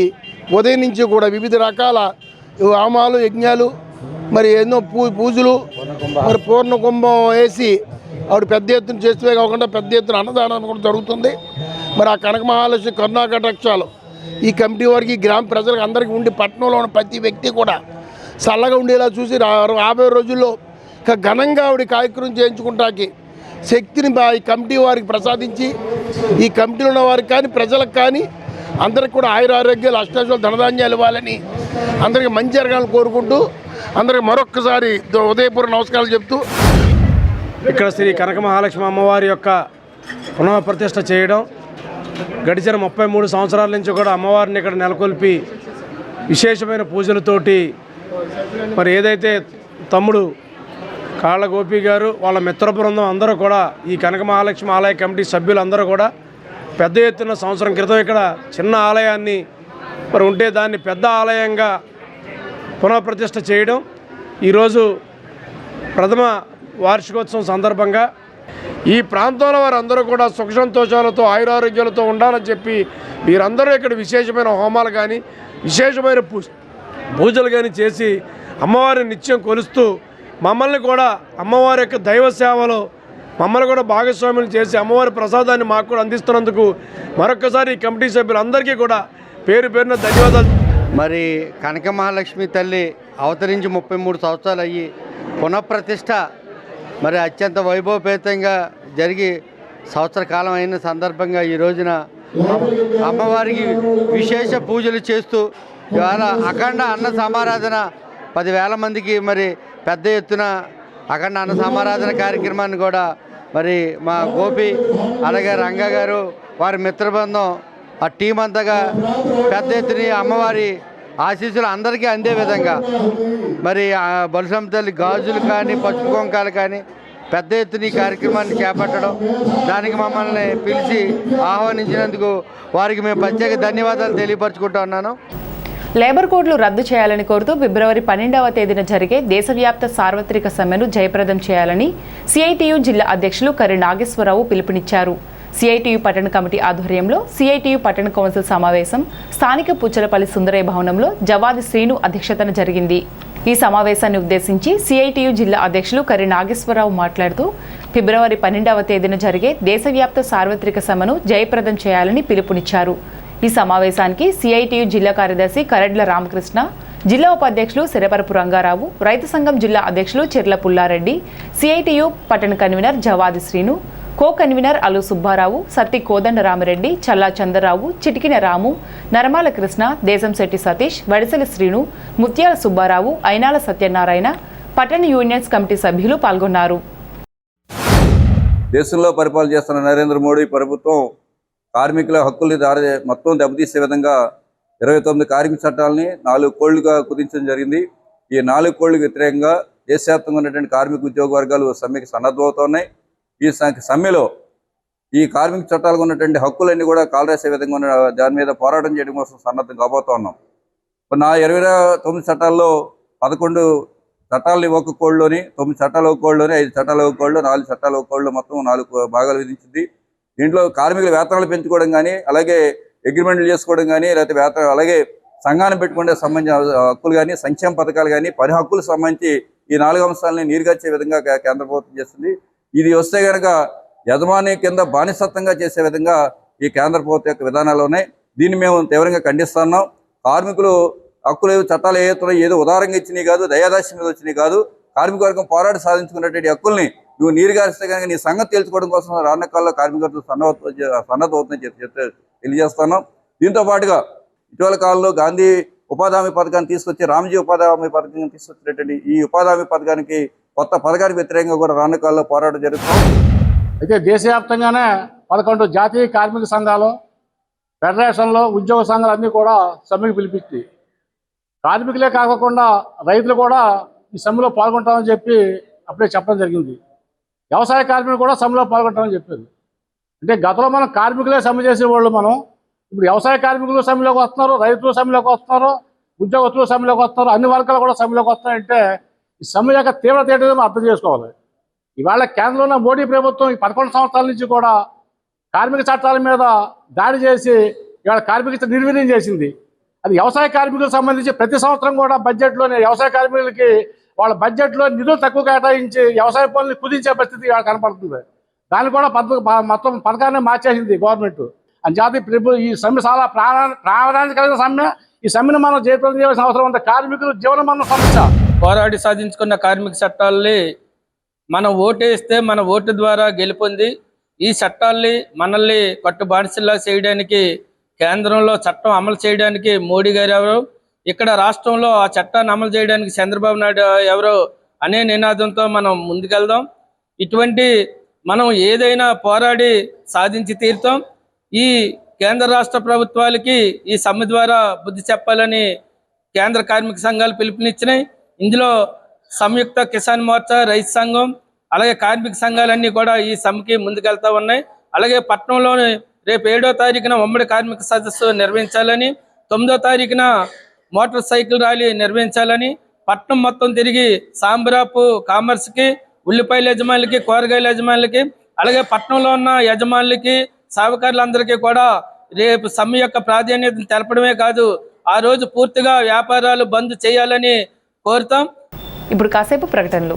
ఉదయం నుంచి కూడా వివిధ రకాల హోమాలు, యజ్ఞాలు, మరి ఎన్నో పూజలు, మరి పూర్ణ కుంభం వేసి ఆవిడ పెద్ద ఎత్తున చేస్తే కాకుండా పెద్ద ఎత్తున అన్నదానం కూడా జరుగుతుంది. మరి ఆ కనక మహాలక్ష్మి కరుణాకటాక్షాలు ఈ కమిటీ వారికి గ్రామ ప్రజలకు అందరికీ ఉండి పట్టణంలో ఉన్న ప్రతి వ్యక్తి కూడా చల్లగా ఉండేలా చూసి రాబోయే రోజుల్లో ఘనంగా ఆవిడ కార్యక్రమం చేయించుకుంటాకి శక్తిని ఈ కమిటీ వారికి ప్రసాదించి ఈ కమిటీలో ఉన్న వారికి కానీ ప్రజలకు కానీ అందరికి కూడా ఆయురారోగ్యాలు అష్టాశాలు ధనధాన్యాలు ఇవ్వాలని అందరికీ మంచి జరగాలని కోరుకుంటూ అందరికి మరొక్కసారి ఉదయపూర్వ నమస్కారాలు చెప్తూ ఇక్కడ శ్రీ కనక మహాలక్ష్మి అమ్మవారి యొక్క పునఃప్రతిష్ఠ చేయడం గడిచిన 33 సంవత్సరాల నుంచి కూడా అమ్మవారిని ఇక్కడ నెలకొల్పి విశేషమైన పూజలతోటి మరి ఏదైతే తమ్ముడు కాళ్ళ గోపి గారు వాళ్ళ మిత్ర బృందం అందరూ కూడా ఈ కనక మహాలక్ష్మి ఆలయ కమిటీ సభ్యులందరూ కూడా పెద్ద ఎత్తున సంవత్సరం క్రితం ఇక్కడ చిన్న ఆలయాన్ని మరి ఉంటే దాన్ని పెద్ద ఆలయంగా పునఃప్రతిష్ఠ చేయడం ఈరోజు ప్రథమ వార్షికోత్సవం సందర్భంగా ఈ ప్రాంతంలో వారందరూ కూడా సుఖ సంతోషాలతో ఆయురారోగ్యాలతో ఉండాలని చెప్పి వీరందరూ ఇక్కడ విశేషమైన హోమాలు కానీ విశేషమైన పూజలు కానీ చేసి అమ్మవారిని నిత్యం కొలుస్తూ మమ్మల్ని కూడా అమ్మవారి యొక్క దైవ సేవలో మమ్మల్ని కూడా భాగస్వాములు చేసి అమ్మవారి ప్రసాదాన్ని మాకు కూడా అందిస్తున్నందుకు మరొకసారి ఈ కమిటీ సభ్యులందరికీ కూడా పేరు పేరున ధన్యవాదాలు. మరి కనక మహాలక్ష్మి తల్లి అవతరించి 33 సంవత్సరాలు అయ్యి పునఃప్రతిష్ఠ మరి అత్యంత వైభవపేతంగా జరిగి సంవత్సర కాలం అయిన సందర్భంగా ఈ రోజున అమ్మవారికి విశేష పూజలు చేస్తూ ఇవాళ అఖండ అన్న సమారాధన 10,000 మందికి మరి పెద్ద ఎత్తున అఖండ అన్న సమారాధన కార్యక్రమాన్ని కూడా మరి మా గోపి అలాగే రంగా గారు వారి మిత్రబృందం ఆ టీం అంతగా పెద్ద ఎత్తున అమ్మవారి ఆశీస్సులు అందరికీ అందే విధంగా మరి బలసమ్మ తల్లి గాజులు కానీ పసుపు కుంకాలు కానీ పెద్ద ఎత్తున ఈ కార్యక్రమాన్ని చేపట్టడం దానికి మమ్మల్ని పిలిచి ఆహ్వానించినందుకు వారికి మేము ప్రత్యేక ధన్యవాదాలు తెలియపరచుకుంటూ ఉన్నాను. లేబర్ కోడ్లు రద్దు చేయాలని కోరుతూ ఫిబ్రవరి 12వ తేదీన జరిగే దేశవ్యాప్త సార్వత్రిక సమ్మెను జయప్రదం చేయాలని సిఐటియు జిల్లా అధ్యక్షులు కరి నాగేశ్వరరావు పిలుపునిచ్చారు. సిఐటియు పట్టణ కమిటీ ఆధ్వర్యంలో సిఐటియు పట్టణ కౌన్సిల్ సమావేశం స్థానిక పుచ్చలపల్లి సుందరయ్య భవనంలో జవాది శ్రీను అధ్యక్షతన జరిగింది. ఈ సమావేశాన్ని ఉద్దేశించి సిఐటియు జిల్లా అధ్యక్షులు కరి నాగేశ్వరరావు మాట్లాడుతూ ఫిబ్రవరి 12వ తేదీన జరిగే దేశవ్యాప్త సార్వత్రిక సమ్మెను జయప్రదం చేయాలని పిలుపునిచ్చారు. ఈ సమావేశానికి సిఐటియు జిల్లా కార్యదర్శి కరడ్ల రామకృష్ణ, జిల్లా ఉపాధ్యక్షులు సిరపరపు రంగారావు, రైతు సంఘం జిల్లా అధ్యక్షులు చెర్ల పుల్లారెడ్డి, సిఐటియు పట్టణ convener Javadi Srinu, co convener Allu Subbarao, Satti Kodanda Ramireddy, Challa Chandrarao, Chitikina Ramu, నరమాల Krishna, Desamsetti Satish, వడిసెల Srinu, ముత్యాల సుబ్బారావు, అయినాల సత్యనారాయణ, పట్టణ యూనియన్స్ కమిటీ సభ్యులు పాల్గొన్నారు. దేశంలో పరిపాలన చేస్తున్న నరేంద్ర మోడీ ప్రభుత్వం కార్మికుల హక్కుల్ని మొత్తం దెబ్బతీసే విధంగా 29 కార్మిక చట్టాలని 4 కోళ్లుగా కుదించడం జరిగింది. ఈ 4 కోళ్లకు వ్యతిరేకంగా దేశవ్యాప్తంగా ఉన్నటువంటి కార్మిక ఉద్యోగ వర్గాలు సమ్మెకి సన్నద్ధమవుతున్నాయి. ఈ సమ్మెలో ఈ కార్మిక చట్టాలకు ఉన్నటువంటి హక్కులన్నీ కూడా కాలరేసే విధంగా ఉన్న దాని మీద పోరాటం చేయడం కోసం సన్నద్ధం కాబోతా ఉన్నాం. ఇప్పుడు 29 చట్టాల్లో 11 చట్టాలని ఒక కోడ్లోని, 9 చట్టాలు ఒక కోడ్లోని, 5 చట్టాలు ఒక కోడ్లో, 4 చట్టాలు ఒక కోడ్లో మొత్తం 4 భాగాలు విధించింది. దీంట్లో కార్మికుల వేతనాలు పెంచుకోవడం కానీ, అలాగే అగ్రిమెంట్లు చేసుకోవడం కానీ, లేకపోతే వేతనాలు అలాగే సంఘాన్ని పెట్టుకునే సంబంధించిన హక్కులు కానీ, సంక్షేమ పథకాలు కానీ, పని హక్కులకు సంబంధించి ఈ 4 అంశాలని నీరుగార్చే విధంగా కేంద్ర ప్రభుత్వం చేస్తుంది. ఇది వస్తే కనుక యజమాని కింద బానిసత్వంగా చేసే విధంగా ఈ కేంద్ర ప్రభుత్వం యొక్క విధానాలు ఉన్నాయి. దీన్ని మేము తీవ్రంగా ఖండిస్తున్నాం. కార్మికులు హక్కులు చట్టాలు ఏవైతున్నాయి ఏదో ఉదారంగా ఇచ్చినాయి కాదు, దయాదాస్యం మీద వచ్చినాయి కాదు. కార్మిక వర్గం పోరాడి సాధించుకున్నటువంటి హక్కుల్ని నువ్వు నీరుగారిస్తే కనుక నీ సంగతి తెలుసుకోవడం కోసం రానున్న కాలంలో కార్మికులతో సన్నద్ధమవుతుందని చెప్తే తెలియజేస్తున్నాం. దీంతో పాటుగా ఇటీవల కాలంలో గాంధీ ఉపాధి హామీ పథకాన్ని తీసుకొచ్చి రామ్జీ ఉపాధి హామీ పథకాన్ని తీసుకొచ్చినటువంటి ఈ ఉపాధి హామీ పథకానికి కొత్త పథకానికి వ్యతిరేకంగా కూడా రానున్న కాలంలో పోరాటం జరుగుతుంది. అయితే దేశవ్యాప్తంగానే 11 జాతీయ కార్మిక సంఘాలు, ఫెడరేషన్లు, ఉద్యోగ సంఘాలు అన్నీ కూడా సమ్మెకు పిలిపించి కార్మికులే కాకుండా రైతులు కూడా ఈ సమ్మెలో పాల్గొంటామని చెప్పి అప్పుడే చెప్పడం జరిగింది. వ్యవసాయ కార్మికులు కూడా సమ్మెలో పాల్గొంటామని చెప్పారు. అంటే గతంలో మనం కార్మికులే సమ్మె చేసేవాళ్ళు, మనం ఇప్పుడు వ్యవసాయ కార్మికులు సమ్మెలోకి వస్తున్నారు, రైతులు సమ్మెలోకి వస్తున్నారు, ఉద్యోగస్తులు సమ్మెలోకి వస్తున్నారు, అన్ని వర్గాలు కూడా సమ్మెలోకి వస్తున్నాయంటే ఈ సమ్మె యొక్క తీవ్రత ఏంటో అర్థం చేసుకోవాలి. ఇవాళ కేంద్రంలో మోడీ ప్రభుత్వం ఈ 11 సంవత్సరాల నుంచి కూడా కార్మిక చట్టాల మీద దాడి చేసి ఇవాళ కార్మిక నిర్వీర్యం చేసింది. అది వ్యవసాయ కార్మికులకు సంబంధించి ప్రతి సంవత్సరం కూడా బడ్జెట్లోనే వ్యవసాయ కార్మికులకి వాళ్ళ బడ్జెట్లో నిధులు తక్కువ కేటాయించి వ్యవసాయ పనులు కుదించే పరిస్థితి కనపడుతుంది. దాన్ని కూడా మొత్తం పథకాన్ని మార్చేసింది గవర్నమెంట్. అంచేత ఈ సమ్మె చాలా ప్రాణానికి కలిగిన సమ్మె. ఈ సమ్మెను మనం జయప్రదం చేయాల్సిన అవసరం ఉంది. కార్మికులు జీవనమరణ సమస్య. పోరాడి సాధించుకున్న కార్మిక చట్టాలని మనం ఓటేస్తే మన ఓటు ద్వారా గెలుపొంది ఈ చట్టాల్ని మనల్ని కట్టు బానిసల్లా చేయడానికి కేంద్రంలో చట్టం అమలు చేయడానికి మోడీ గారు ఎవరు, ఇక్కడ రాష్ట్రంలో ఆ చట్టాన్ని అమలు చేయడానికి చంద్రబాబు నాయుడు ఎవరు అనే నినాదంతో మనం ముందుకెళ్దాం. ఇటువంటి మనం ఏదైనా పోరాడి సాధించి తీరుతాం. ఈ కేంద్ర రాష్ట్ర ప్రభుత్వాలకి ఈ సమ్మె ద్వారా బుద్ధి చెప్పాలని కేంద్ర కార్మిక సంఘాలు పిలుపునిచ్చినాయి. ఇందులో సంయుక్త కిసాన్ మోర్చా, రైతు సంఘం, అలాగే కార్మిక సంఘాలన్నీ కూడా ఈ సమ్మెకి ముందుకెళ్తా ఉన్నాయి. అలాగే పట్టణంలోని రేపు 7వ తారీఖున ఉమ్మడి కార్మిక సదస్సు నిర్వహించాలని, 9వ తారీఖున మోటార్ సైకిల్ ర్యాలీ నిర్వహించాలని, పట్టణం మొత్తం తిరిగి సాంబ్రాపు కామర్స్కి, ఉల్లిపాయల యజమానులకి, కూరగాయల యజమానులకి, అలాగే పట్టణంలో ఉన్న యజమానులకి, సహకారులందరికీ కూడా రేపు సమ్మె యొక్క ప్రాధాన్యతను తెలపడమే కాదు, ఆ రోజు పూర్తిగా వ్యాపారాలు బంద్ చేయాలని కోరుతాం. ఇప్పుడు కాసేపు ప్రకటనలు.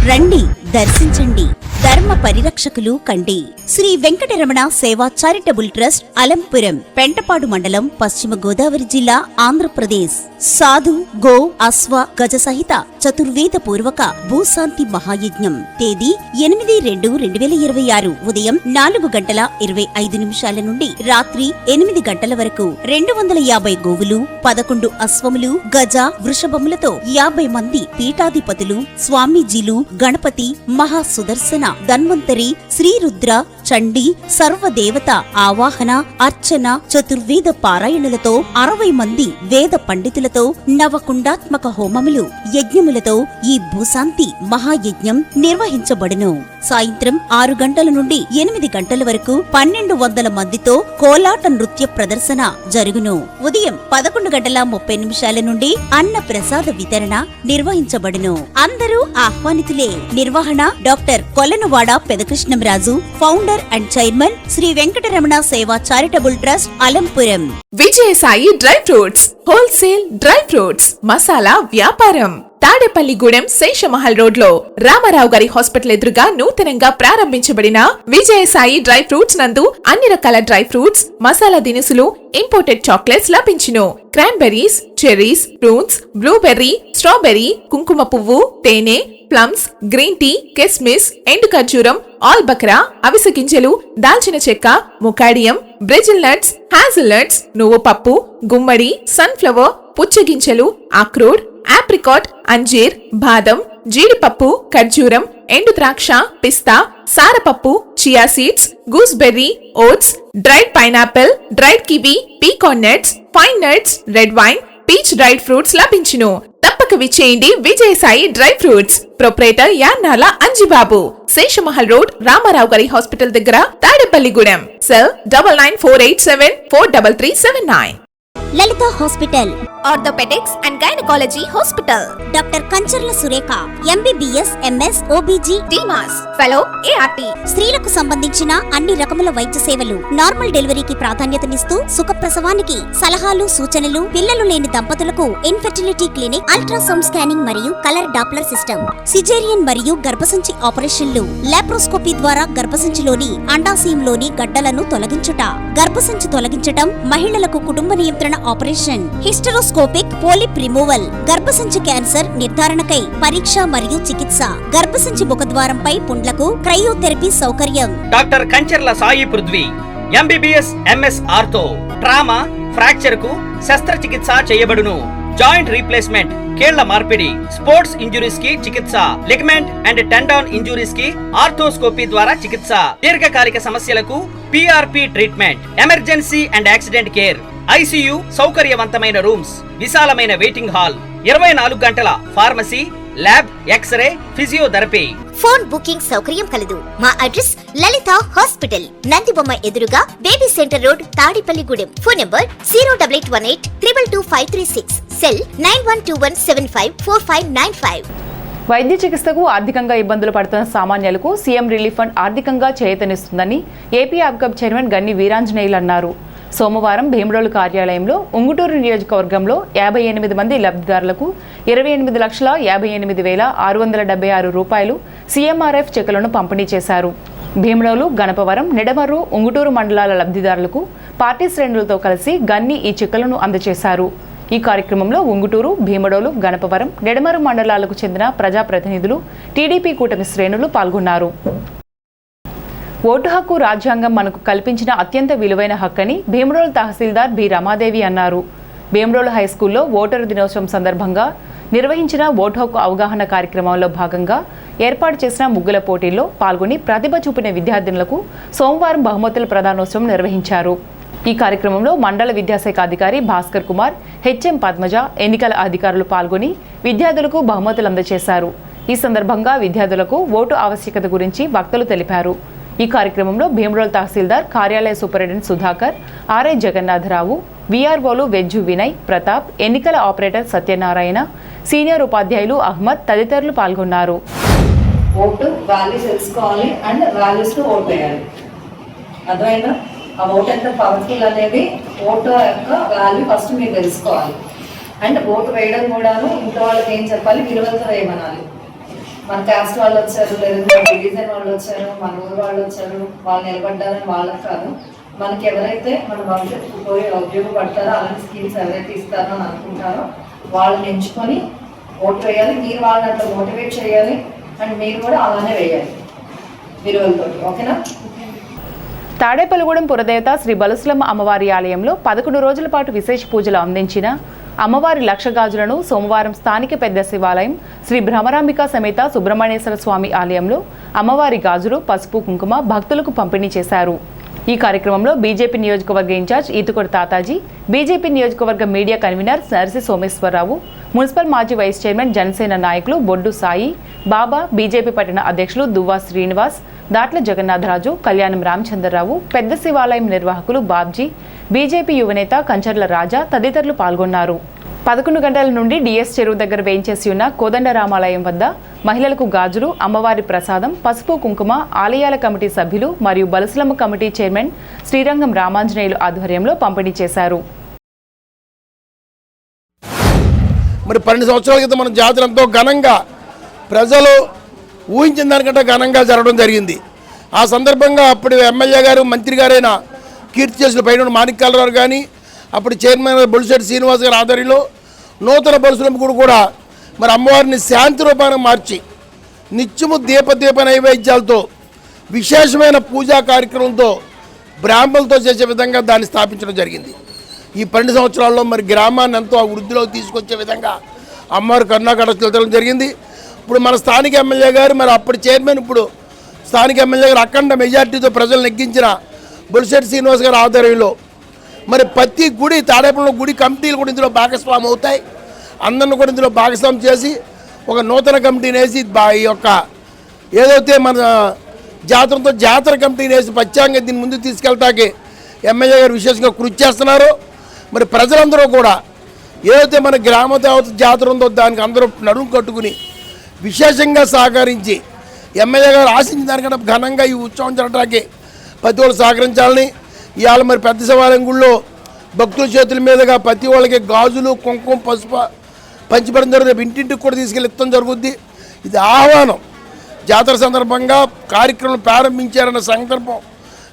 రండి, దర్శించండి, ధర్మ పరిరక్షకులు కండి. శ్రీ వెంకటరమణ సేవా చారిటబుల్ ట్రస్ట్, అలంపురం, పెంటపాడు మండలం, పశ్చిమ గోదావరి జిల్లా, ఆంధ్రప్రదేశ్. సాధు, గో, అశ్వ, గజ సహిత చతుర్వేద పూర్వక భూశాంతి మహాయజ్ఞం. తేదీ 8/2/2026 ఉదయం 4:25 నుండి రాత్రి 8 గంటల వరకు. 250 గోవులు, 11 అశ్వములు, గజ, వృషభములతో 50 మంది పీఠాధిపతులు, స్వామీజీలు, గణపతి, మహాసుదర్శన, ధన్వంతరి, శ్రీరుద్ర, చండీ, సర్వదేవత ఆవాహన, అర్చన, చతుర్వేద పారాయణలతో 60 మంది వేద పండితులతో నవకుండాత్మక హోమములు, యజ్ఞములతో ఈ భూశాంతి మహాయజ్ఞం నిర్వహించబడును. సాయంత్రం 6 గంటల నుండి 8 గంటల వరకు 1200 మందితో కోలాట నృత్య ప్రదర్శన జరుగును. ఉదయం 11:30 నుండి అన్న ప్రసాద వితరణ నిర్వహించబడును. అందరూ ఆహ్వానితులే. నిర్వహణ doctor Kolanuvada Pedakrishnamraju, founder and chairman, Shri Venkataramana Seva charitable trust, Alampuram. Vijayasai dry fruits wholesale dry fruits masala వ్యాపారం. తాడేపల్లిగూడెం శేషమహల్ రోడ్ లో రామారావు గారి హాస్పిటల్ ఎదురుగా నూతనంగా ప్రారంభించబడిన విజయసాయి డ్రై ఫ్రూట్స్ నందు అన్ని రకాల డ్రై ఫ్రూట్స్, మసాలా దినుసులు, ఇంపోర్టెడ్ చాక్లెట్స్ లభించును. Cranberries, cherries, fruits, blueberry, strawberry, కుంకుమ పువ్వు, తేనె, ప్లమ్స్, గ్రీన్ టీ, కిస్మిస్, ఎండు ఖర్జూరం, ఆల్ బక్రా, అవిసె గింజలు, దాల్చిన చెక్క, ముకాడియం, బ్రెజిల్ నట్స్, హ్యాజిల్ నట్స్, నువ్వు పప్పు, గుమ్మడి, సన్ఫ్లవర్, పుచ్చగింజలు, అక్రోడ్, ఆప్రికాట్, అంజీర్, బాదం, జీడిపప్పు, ఖర్జూరం, ఎండు ద్రాక్ష, పిస్తా, సారపప్పు, chia seeds, gooseberry, oats, dried pineapple, dried kiwi, pecan nuts, pine nuts, red wine, peach dried fruits లభించును. తప్పక విచ్చేయండి Vijayasai dry fruits. Proprietor Yannala Anjibabu, Seshamahal road, Ramarao గారి హాస్పిటల్ దగ్గర, Tadepalligudem. Cell 9948743379. Lalitha hospital, orthopaedics and gynaecology hospital. Doctor Kancharla Surekha, MBBS, MS, OBG, డిమాస్ fellow, ART. స్త్రీలకు సంబంధించిన అన్ని రకముల వైద్య సేవలు, నార్మల్ డెలివరీకి ప్రాధాన్యతనిస్తూ సుఖప్రసవానికి సలహాలు, సూచనలు, పిల్లలు లేని దంపతులకు ఇన్ఫెర్టిలిటీ క్లినిక్, అల్ట్రాసౌండ్ స్కానింగ్ మరియు కలర్ డాప్లర్ సిస్టమ్, సిజేరియన్ మరియు గర్భసంచి ఆపరేషన్లు, లాప్రోస్కోపీ ద్వారా గర్భసంచిలోని అండాశయంలోని గడ్డలను తొలగించుట, గర్భసంచి తొలగించటం, మహిళలకు కుటుంబ నియంత్రణ ఆపరేషన్, హిస్టరోస్కోపిక్ పోలిప్ రిమూవల్, గర్భసంచి క్యాన్సర్ నిర్ధారణకై పరీక్ష మరియు చికిత్స, గర్భసంచి ముఖద్వారంపై పుండ్లకు క్రయోథెరపీ సౌకర్యం. Doctor Kancharla Sai Prithvi, MBBS, MS ortho, trauma, fracture కు శస్త్రచికిత్స చేయబడును. జాయింట్ రీప్లేస్మెంట్, కీళ్ల మార్పిడి, స్పోర్ట్స్ ఇంజురీస్ కి చికిత్స, లిగమెంట్ అండ్ టెండాన్ ఇంజురీస్ కి ఆర్థోస్కోపీ ద్వారా చికిత్స, దీర్ఘకాలిక సమస్యలకు PRP treatment, emergency and accident care, ICU సౌకర్యవంతమైన రూమ్స్, విశాలమైన వెయిటింగ్ హాల్, 24 గంటల pharmacy, lab, x-ray, physiotherapy. Phone booking సౌకర్యం కలదు. మా అడ్రస్ లలిత హాస్పిటల్, నందిబొమ్మ ఎదురుగా, baby centre road, Tadepalligudem. Phone number 08818222536. Cell 9121754595. వైద్య చికిత్సకు ఆర్థికంగా ఇబ్బందులు పడుతున్న సామాన్యులకు సీఎం రిలీఫ్ ఫండ్ ఆర్థికంగా చేయూతనిస్తుందని ఏపీ ఆప్కబ్ చైర్మన్ గన్ని వీరాంజనేయులు అన్నారు. సోమవారం భీమడోలు కార్యాలయంలో ఉంగుటూరు నియోజకవర్గంలో 58 మంది లబ్ధిదారులకు 28,58,676 రూపాయలు సీఎంఆర్ఎఫ్ చెక్కులను పంపిణీ చేశారు. భీమడోలు, గణపవరం, నిడమర్రు, ఉంగుటూరు మండలాల లబ్ధిదారులకు పార్టీ శ్రేణులతో కలిసి గన్ని ఈ చెక్కులను అందజేశారు. ఈ కార్యక్రమంలో ఉంగుటూరు, భీమడోలు, గణపవరం, నిడమర్రు మండలాలకు చెందిన ప్రజాప్రతినిధులు, టీడీపీ కూటమి శ్రేణులు పాల్గొన్నారు. ఓటు హక్కు రాజ్యాంగం మనకు కల్పించిన అత్యంత విలువైన హక్కని భీమడోలు తహసీల్దార్ బి రమాదేవి అన్నారు. భీమడోలు హైస్కూల్లో ఓటరు దినోత్సవం సందర్భంగా నిర్వహించిన ఓటు హక్కు అవగాహన కార్యక్రమంలో భాగంగా ఏర్పాటు చేసిన ముగ్గుల పోటీల్లో పాల్గొని ప్రతిభ చూపిన విద్యార్థినులకు సోమవారం బహుమతుల ప్రదానోత్సవం నిర్వహించారు. ఈ కార్యక్రమంలో మండల విద్యాశాఖ అధికారి భాస్కర్ కుమార్, హెచ్ఎం పద్మజ, ఎన్నికల అధికారులు పాల్గొని విద్యార్థులకు బహుమతులు అందజేశారు. ఈ సందర్భంగా విద్యార్థులకు ఓటు ఆవశ్యకత గురించి వక్తలు తెలిపారు. ఈ కార్యక్రమంలో భీమడోలు తహసీల్దార్ కార్యాలయ సూపరింటెండెంట్ సుధాకర్, ఆర్ఐ జగన్నాథరావు, వీఆర్ఓలు వెజ్జు వినయ్, ప్రతాప్, ఎన్నికల ఆపరేటర్ సత్యనారాయణ, సీనియర్ ఉపాధ్యాయులు అహ్మద్ తదితరులు పాల్గొన్నారు. ఓటు వాల్యూ తెలుసుకోవాలి అండ్ వాల్యూస్లో ఓటు వేయాలి. అర్థమైనా ఆ ఓటు ఎంత పవర్ఫుల్ అనేది ఓటు యొక్క వాల్యూ ఫస్ట్ మీరు తెలుసుకోవాలి. అండ్ ఓటు వేయడం కూడాను ఇంట్లో వాళ్ళకి ఏం చెప్పాలి, విలువలతో వేయమనాలి. మన క్యాస్ట్ వాళ్ళు వచ్చారు, లేదా డివిజన్ వాళ్ళు వచ్చారు, మన ఊరు వాళ్ళు వచ్చారు, వాళ్ళు నిలబడ్డారని వాళ్ళకి కాదు. మనకి ఎవరైతే మన భవిష్యత్తుకు పోయి ఉపయోగపడతారో అలాంటి స్కీమ్స్ ఎవరైతే ఇస్తారో అని అనుకుంటారో వాళ్ళని ఎంచుకొని ఓటు వేయాలి. మీరు వాళ్ళని అట్లా మోటివేట్ చేయాలి అండ్ మీరు కూడా అలానే వేయాలి విలువలతో. ఓకేనా? తాడేపల్లిగూడెం పురదేవత శ్రీ బలుసులమ్మ అమ్మవారి ఆలయంలో 11 రోజుల పాటు విశేష పూజలు అందించిన అమ్మవారి లక్ష గాజులను సోమవారం స్థానిక పెద్ద శివాలయం శ్రీ భ్రమరాంబిక సమేత సుబ్రహ్మణ్యేశ్వర స్వామి ఆలయంలో అమ్మవారి గాజులు, పసుపు, కుంకుమ భక్తులకు పంపిణీ చేశారు. ఈ కార్యక్రమంలో బీజేపీ నియోజకవర్గ ఇన్ఛార్జ్ ఈతుకొడి తాతాజీ, బీజేపీ నియోజకవర్గ మీడియా కన్వీనర్ నర్సి సోమేశ్వరరావు, మున్సిపల్ మాజీ వైస్ చైర్మన్ జనసేన నాయకులు బొడ్డు సాయి, బాబా, బీజేపీ పట్టణ అధ్యక్షులు దువ్వా శ్రీనివాస్, దాట్ల జగన్నాథరాజు, కళ్యాణం రామచంద్రరావు, పెద్ద శివాలయం నిర్వాహకులు బాబ్జీ, బీజేపీ యువనేత కంచర్ల రాజా తదితరులు పాల్గొన్నారు. 11 గంటల నుండి డిఎస్ చెరువు దగ్గర వేయించేసి ఉన్న కోదండరామాలయం వద్ద మహిళలకు గాజులు, అమ్మవారి ప్రసాదం, పసుపు, కుంకుమ ఆలయాల కమిటీ సభ్యులు మరియు బలుసులమ్మ కమిటీ చైర్మన్ శ్రీరంగం రామాంజనేయులు ఆధ్వర్యంలో పంపిణీ చేశారు. మరి 12 సంవత్సరాల క్రితం మన జాతర ఎంతో ఘనంగా ప్రజలు ఊహించిన దానికంటే ఘనంగా జరగడం జరిగింది. ఆ సందర్భంగా అప్పుడు ఎమ్మెల్యే గారు, మంత్రి గారైన కీర్తిశేషులు పైన మాణిక్యాలరావు కానీ, అప్పుడు చైర్మన్ బొలిశెట్టి శ్రీనివాస్ గారి ఆధ్వర్యంలో నూతన బలుసులమ్మ గుడి కూడా మరి అమ్మవారిని శాంతి రూపాన్ని మార్చి నిత్యము దీప నైవేద్యాలతో విశేషమైన పూజా కార్యక్రమంతో బ్రాహ్మణులతో చేసే విధంగా దాన్ని స్థాపించడం జరిగింది. ఈ 12 సంవత్సరాల్లో మరి గ్రామాన్ని ఎంతో వృద్ధిలోకి తీసుకొచ్చే విధంగా అమ్మవారి కరుణాకటాక్షాలు తెలుపడం జరిగింది. ఇప్పుడు మన స్థానిక ఎమ్మెల్యే గారు, మరి అప్పుడు చైర్మన్, ఇప్పుడు స్థానిక ఎమ్మెల్యే గారు అఖండ మెజార్టీతో ప్రజలు నెగ్గించిన బొలిశెట్టి శ్రీనివాస్ గారి ఆధ్వర్యంలో మరి ప్రతి గుడి, తాడేపల్లిలో గుడి కమిటీలు కూడా ఇందులో భాగస్వామి అవుతాయి. అందరిని కూడా ఇందులో భాగస్వామి చేసి ఒక నూతన కమిటీని వేసి ఈ యొక్క ఏదైతే మన జాతరతో జాతర కమిటీని వేసి ప్రత్యేకంగా దీన్ని ముందుకు తీసుకెళ్తాకి ఎమ్మెల్యే గారు విశేషంగా కృషి చేస్తున్నారు. మరి ప్రజలందరూ కూడా ఏదైతే మన గ్రామ దేవత జాతర ఉందో దానికి అందరూ నడుము కట్టుకుని విశేషంగా సహకరించి ఎమ్మెల్యే గారు ఆశించిన దానికంటే ఘనంగా ఈ ఉత్సవం జరగడానికి ప్రతి వాళ్ళు సహకరించాలని, ఇవాళ మరి పెద్ద శివాలయం గుళ్ళో భక్తుల చేతుల మీదుగా ప్రతి వాళ్ళకి గాజులు, కుంకుమ, పసుపు పంచిపెట్టడం జరుగుతుంది. ఇంటింటికి కూడా తీసుకెళ్ళి ఇవ్వడం జరుగుద్ది. ఇది ఆహ్వానం. జాతర సందర్భంగా కార్యక్రమం ప్రారంభించారన్న సందర్భం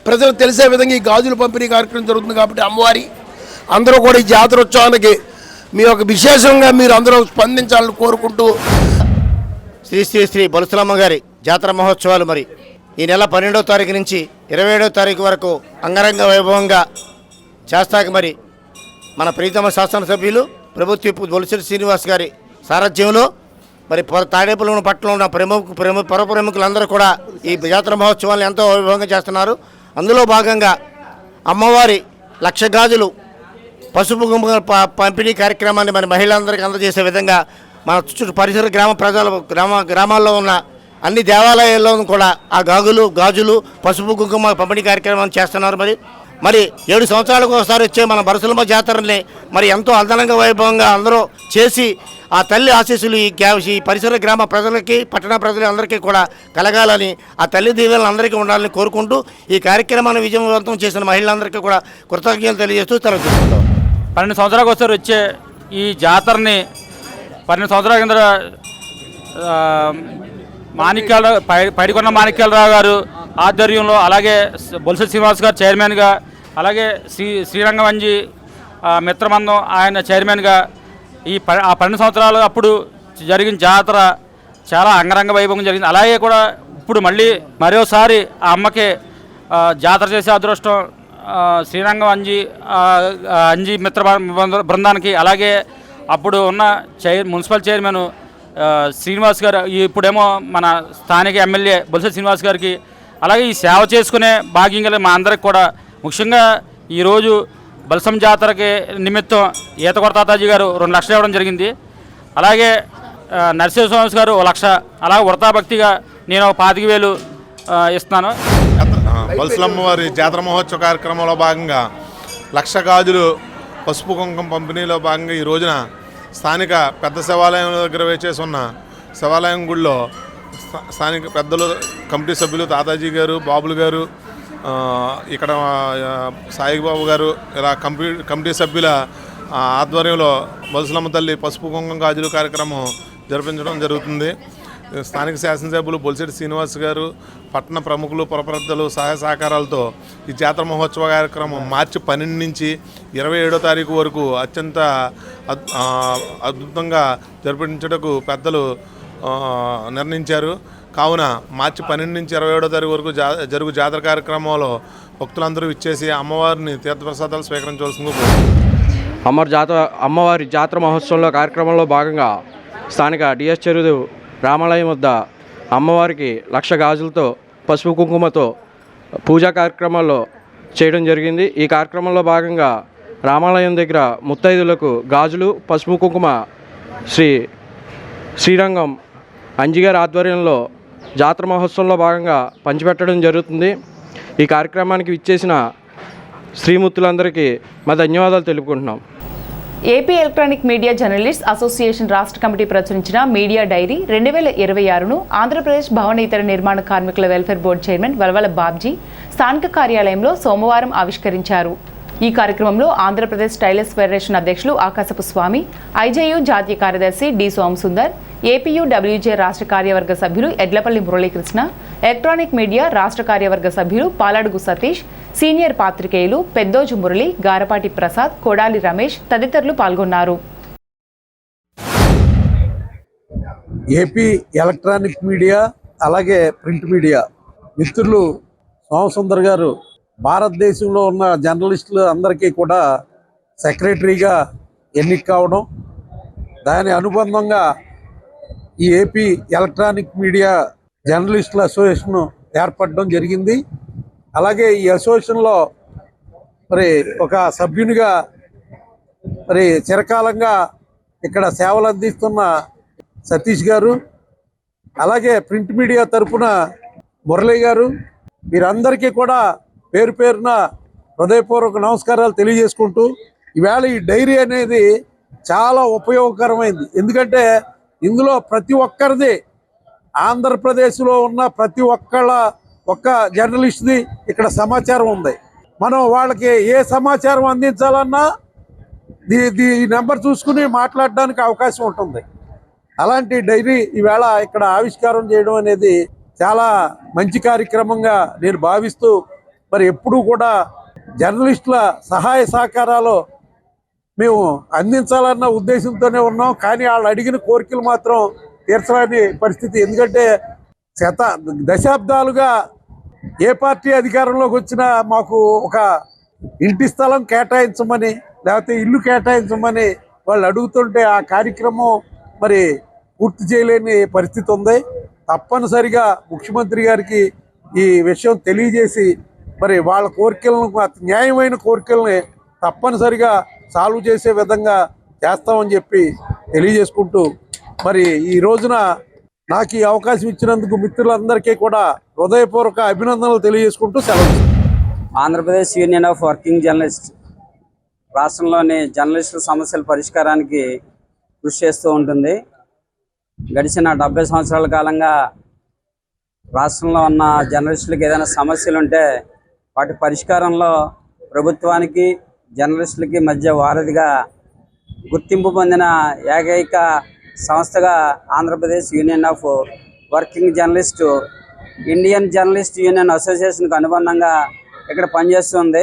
ప్రజలకు తెలిసే విధంగా ఈ గాజులు పంపిణీ కార్యక్రమం జరుగుతుంది. కాబట్టి అమ్మవారి అందరూ కూడా ఈ జాతర ఉత్సవానికి మీ యొక్క విశేషంగా మీరు అందరూ స్పందించాలని కోరుకుంటూ శ్రీ శ్రీ శ్రీ బలుసులమ్మ గారి జాతర మహోత్సవాలు మరి ఈ నెల 12వ తారీఖు నుంచి 27వ తారీఖు వరకు అంగరంగ వైభవంగా చేస్తాక మరి మన ప్రీతమ శాసనసభ్యులు ప్రభుత్వ బొలిశెట్టి శ్రీనివాస్ గారి సారథ్యంలో మరి తాడేపల్లి పట్టణంలో ఉన్న ప్రముఖులందరూ కూడా ఈ జాతర మహోత్సవాలను ఎంతో వైభవంగా చేస్తున్నారు. అందులో భాగంగా అమ్మవారి లక్ష గాజులు, పసుపు కుంకుమ పంపిణీ కార్యక్రమాన్ని మరి మహిళలందరికీ అందజేసే విధంగా మన చుట్టూ పరిసర గ్రామాల్లో ఉన్న అన్ని దేవాలయాల్లో కూడా ఆ గాజులు, పసుపు కుంకుమ పంపిణీ కార్యక్రమాన్ని చేస్తున్నారు. మరి మరి 7 సంవత్సరాలకు ఒకసారి వచ్చే మన బరసలమ్మ జాతరని మరి ఎంతో అందంగా వైభవంగా అందరూ చేసి ఆ తల్లి ఆశీస్సులు ఈ పరిసర గ్రామ ప్రజలకి పట్టణ ప్రజలందరికీ కూడా కలగాలని ఆ తల్లి దీవెనలు అందరికీ ఉండాలని కోరుకుంటూ ఈ కార్యక్రమాన్ని విజయవంతం చేసిన మహిళలందరికీ కూడా కృతజ్ఞతలు తెలియజేస్తూ తెలుసుకుంటాం. 12 సంవత్సరాలకు ఒకసారి వచ్చే ఈ జాతరని 12 సంవత్సరాల కింద పైడికొండ మాణిక్యాలరావు గారు ఆధ్వర్యంలో, అలాగే బొలిశెట్టి శ్రీనివాస్ గారు చైర్మన్గా, అలాగే శ్రీరంగవంజి మిత్రమందం ఆయన చైర్మన్గా ఈ 12 సంవత్సరాలు అప్పుడు జరిగిన జాతర చాలా అంగరంగ వైభవం జరిగింది. అలాగే కూడా ఇప్పుడు మళ్ళీ మరోసారి ఆ అమ్మకి జాతర చేసే అదృష్టం శ్రీరంగం అంజి మిత్ర బృందానికి, అలాగే అప్పుడు ఉన్న మున్సిపల్ చైర్మన్ శ్రీనివాస్ గారు, ఇప్పుడేమో మన స్థానిక ఎమ్మెల్యే బొలిశెట్టి శ్రీనివాస్ గారికి, అలాగే ఈ సేవ చేసుకునే భాగ్యం కలిగి మా అందరికి కూడా, ముఖ్యంగా ఈరోజు బలసం జాతరకి నిమిత్తం ఈతకొర తాతాజీ గారు 2 లక్షలు ఇవ్వడం జరిగింది. అలాగే నరసింహస్వామి గారు 1 లక్ష, అలాగే వృతాభక్తిగా నేను 25,000 ఇస్తున్నాను. బలసలమ్మ వారి జాతర మహోత్సవ కార్యక్రమంలో భాగంగా 1,00,000 గాజులు పసుపు కుంకుమ పంపిణీలో భాగంగా ఈ రోజున స్థానిక పెద్ద శివాలయం దగ్గర వేచేసి ఉన్న శివాలయం గుడిలో స్థానిక పెద్దలు కమిటీ సభ్యులు తాతాజీ గారు, బాబులు గారు, ఇక్కడ సాయిబాబు గారు, ఇలా కమిటీ సభ్యుల ఆధ్వర్యంలో బలసలమ్మ తల్లి పసుపు కుంకుమ గాజులు కార్యక్రమం జరిపించడం జరుగుతుంది. స్థానిక శాసనసభ్యులు బొలిశెట్టి శ్రీనివాస్ గారు, పట్టణ ప్రముఖులు, పురప్రద్దలు సహాయ సహకారాలతో ఈ జాతర మహోత్సవ కార్యక్రమం మార్చి 12 నుంచి 27వ తారీఖు వరకు అత్యంత అద్భుతంగా జరిపించటకు పెద్దలు నిర్ణయించారు. కావున మార్చి 12 నుంచి 27వ తారీఖు వరకు జరుగు జాతర కార్యక్రమంలో భక్తులందరూ ఇచ్చేసి అమ్మవారిని తీర్థప్రసాదాలు స్వీకరించవలసిందిగా కోరుతున్నాను. అమ్మవారి జాతర మహోత్సవంలో కార్యక్రమంలో భాగంగా స్థానిక డిఎస్ చెరువు రామాలయం వద్ద అమ్మవారికి 1,00,000 గాజులతో పసుపు కుంకుమతో పూజా కార్యక్రమాల్లో చేయడం జరిగింది. ఈ కార్యక్రమంలో భాగంగా రామాలయం దగ్గర ముత్తైదులకు గాజులు, పసుపు కుంకుమ శ్రీరంగం అంజిగారి ఆధ్వర్యంలో జాతర మహోత్సవంలో భాగంగా పంచిపెట్టడం జరుగుతుంది. ఈ కార్యక్రమానికి విచ్చేసిన శ్రీమూర్తులందరికీ మా ధన్యవాదాలు తెలుపుకుంటున్నాం. AP electronic media journalist association రాష్ట్ర కమిటీ ప్రచురించిన మీడియా డైరీ 2026ను ఆంధ్రప్రదేశ్ భవన ఇతర నిర్మాణ కార్మికుల welfare board chairman Valavala Babji స్థానిక కార్యాలయంలో సోమవారం ఆవిష్కరించారు. ఈ కార్యక్రమంలో ఆంధ్రప్రదేశ్ టైలర్స్ ఫెడరేషన్ అధ్యక్షులు ఆకాశపు స్వామి, ఐజేయు జాతీయ కార్యదర్శి డి సోమసుందర్, ఏపీయూడబ్ల్యూజే రాష్ట్ర కార్యవర్గ సభ్యులు ఎడ్లపల్లి మురళీకృష్ణ, ఎలక్ట్రానిక్ మీడియా రాష్ట్ర కార్యవర్గ సభ్యులు పాలడుగు సతీష్, సీనియర్ పాత్రికేయులు పెద్దోజు మురళి, గారపాటి ప్రసాద్, కొడాలి రమేష్ తదితరులు పాల్గొన్నారు. ఏపీ ఎలక్ట్రానిక్ మీడియా అలాగే ప్రింట్ మీడియా మిత్రులు సోమసుందర్ గారు భారతదేశంలో ఉన్న జర్నలిస్టులు అందరికీ కూడా సెక్రటరీగా ఎన్నిక కావడం, దాని అనుబంధంగా ఈ ఏపీ ఎలక్ట్రానిక్ మీడియా జర్నలిస్టుల అసోసియేషన్ ఏర్పడడం జరిగింది. అలాగే ఈ అసోసియేషన్లో మరి ఒక సభ్యునిగా మరి చిరకాలంగా ఇక్కడ సేవలు అందిస్తున్న సతీష్ గారు, అలాగే ప్రింట్ మీడియా తరఫున మురళి గారు, వీరందరికీ కూడా పేరు పేరున హృదయపూర్వక నమస్కారాలు తెలియజేసుకుంటూ, ఈవేళ ఈ డైరీ అనేది చాలా ఉపయోగకరమైంది. ఎందుకంటే ఇందులో ప్రతి ఒక్కరిది, ఆంధ్రప్రదేశ్లో ఉన్న ప్రతి ఒక్క జర్నలిస్ట్ది ఇక్కడ సమాచారం ఉంది. మనం వాళ్ళకి ఏ సమాచారం అందించాలన్నా ఈ నెంబర్ చూసుకుని మాట్లాడడానికి అవకాశం ఉంటుంది. అలాంటి డైరీ ఈవేళ ఇక్కడ ఆవిష్కారం చేయడం అనేది చాలా మంచి కార్యక్రమంగా నేను భావిస్తూ, మరి ఎప్పుడూ కూడా జర్నలిస్టుల సహాయ సహకారాలు మేము అందించాలన్న ఉద్దేశంతోనే ఉన్నాం. కానీ వాళ్ళు అడిగిన కోరికలు మాత్రం తీర్చలేని పరిస్థితి. ఎందుకంటే దశాబ్దాలుగా ఏ పార్టీ అధికారంలోకి వచ్చినా మాకు ఒక ఇంటి స్థలం కేటాయించమని, లేకపోతే ఇల్లు కేటాయించమని వాళ్ళు అడుగుతుంటే ఆ కార్యక్రమం మరి పూర్తి చేయలేని పరిస్థితి ఉంది. తప్పనిసరిగా ముఖ్యమంత్రి గారికి ఈ విషయం తెలియజేసి మరి వాళ్ళ కోరికలను, న్యాయమైన కోరికల్ని తప్పనిసరిగా సాల్వ్ చేసే విధంగా చేస్తామని చెప్పి తెలియజేసుకుంటూ, మరి ఈ రోజున నాకు ఈ అవకాశం ఇచ్చినందుకు మిత్రులందరికీ కూడా హృదయపూర్వక అభినందనలు తెలియజేసుకుంటూ సెలవు. Andhra Pradesh union of working journalist రాష్ట్రంలోని జర్నలిస్టుల సమస్యల పరిష్కారానికి కృషి చేస్తూ ఉంటుంది. గడిచిన 70 సంవత్సరాల కాలంగా రాష్ట్రంలో ఉన్న జర్నలిస్టులకు ఏదైనా సమస్యలు ఉంటే వాటి పరిష్కారంలో ప్రభుత్వానికి జర్నలిస్టులకి మధ్య వారధిగా గుర్తింపు పొందిన ఏకైక సంస్థగా Andhra Pradesh union of working journalist Indian journalist union అసోసియేషన్కు అనుబంధంగా ఇక్కడ పనిచేస్తుంది.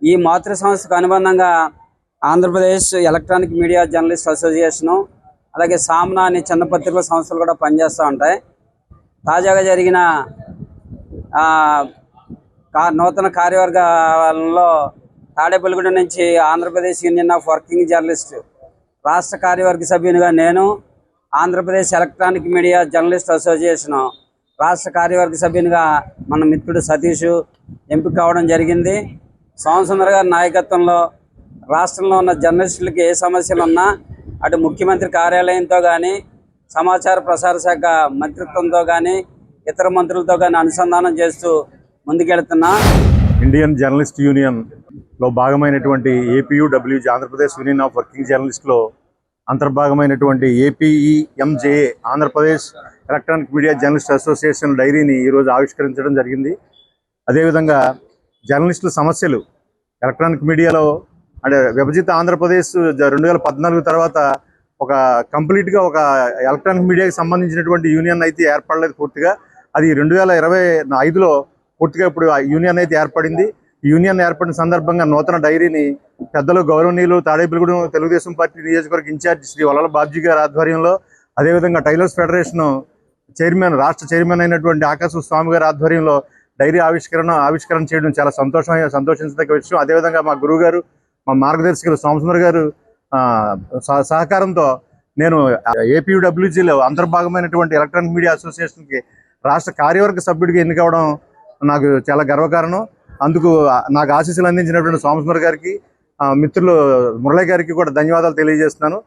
ఈ మాతృ సంస్థకు అనుబంధంగా Andhra Pradesh electronic media journalist association, అలాగే సామ్నా అనే చిన్న పత్రికల సంస్థలు కూడా పనిచేస్తూ ఉంటాయి. తాజాగా జరిగిన నూతన కార్యవర్గాలలో తాడేపల్లిగూడెం నుంచి Andhra Pradesh union of working journalist రాష్ట్ర కార్యవర్గ సభ్యునిగా నేను, Andhra Pradesh electronic media journalist association రాష్ట్ర కార్యవర్గ సభ్యునిగా మన మిత్రుడు సతీష్ ఎంపిక కావడం జరిగింది. సోమసుందర్ గారి నాయకత్వంలో రాష్ట్రంలో ఉన్న జర్నలిస్టులకి ఏ సమస్యలు ఉన్నా అటు ముఖ్యమంత్రి కార్యాలయంతో కానీ, సమాచార ప్రసార శాఖ మంత్రిత్వంతో కానీ, ఇతర మంత్రులతో కానీ అనుసంధానం చేస్తూ ముందుకెళ్తున్నా. ఇండియన్ జర్నలిస్ట్ యూనియన్లో భాగమైనటువంటి APUWJ Andhra Pradesh union of working జర్నలిస్ట్లో అంతర్భాగమైనటువంటి APEMJA Andhra Pradesh electronic media journalist association డైరీని ఈరోజు ఆవిష్కరించడం జరిగింది. అదేవిధంగా జర్నలిస్టుల సమస్యలు ఎలక్ట్రానిక్ మీడియాలో అంటే విభజిత ఆంధ్రప్రదేశ్ 2014 తర్వాత ఒక కంప్లీట్గా ఒక ఎలక్ట్రానిక్ మీడియాకి సంబంధించినటువంటి యూనియన్ అయితే ఏర్పడలేదు పూర్తిగా. అది 2025లో పూర్తిగా ఇప్పుడు యూనియన్ అయితే ఏర్పడింది. యూనియన్ ఏర్పడిన సందర్భంగా నూతన డైరీని పెద్దలు గౌరవనీయులు తాడేపల్లిగూడెం తెలుగుదేశం పార్టీ నియోజకవర్గ ఇన్ఛార్జ్ శ్రీ వలల బాబ్జీ గారి ఆధ్వర్యంలో, అదేవిధంగా టైలర్స్ ఫెడరేషన్ రాష్ట్ర చైర్మన్ అయినటువంటి ఆకాశ స్వామి గారి ఆధ్వర్యంలో డైరీ ఆవిష్కరణ చేయడం చాలా సంతోషించదగ్గ విషయం. అదేవిధంగా మా గురువు గారు, మా మార్గదర్శకులు సోమసుందర్ గారు సహకారంతో నేను ఏపీయూడబ్ల్యూజీలో అంతర్భాగమైనటువంటి ఎలక్ట్రానిక్ మీడియా అసోసియేషన్కి రాష్ట్ర కార్యవర్గ సభ్యుడిగా ఎన్నికవడం నాకు చాలా గర్వకారణం. అందుకు నాకు ఆశీస్సులు అందించినటువంటి సోమసుందర్ గారికి, మిత్రులు మురళి గారికి కూడా ధన్యవాదాలు తెలియజేస్తున్నాను.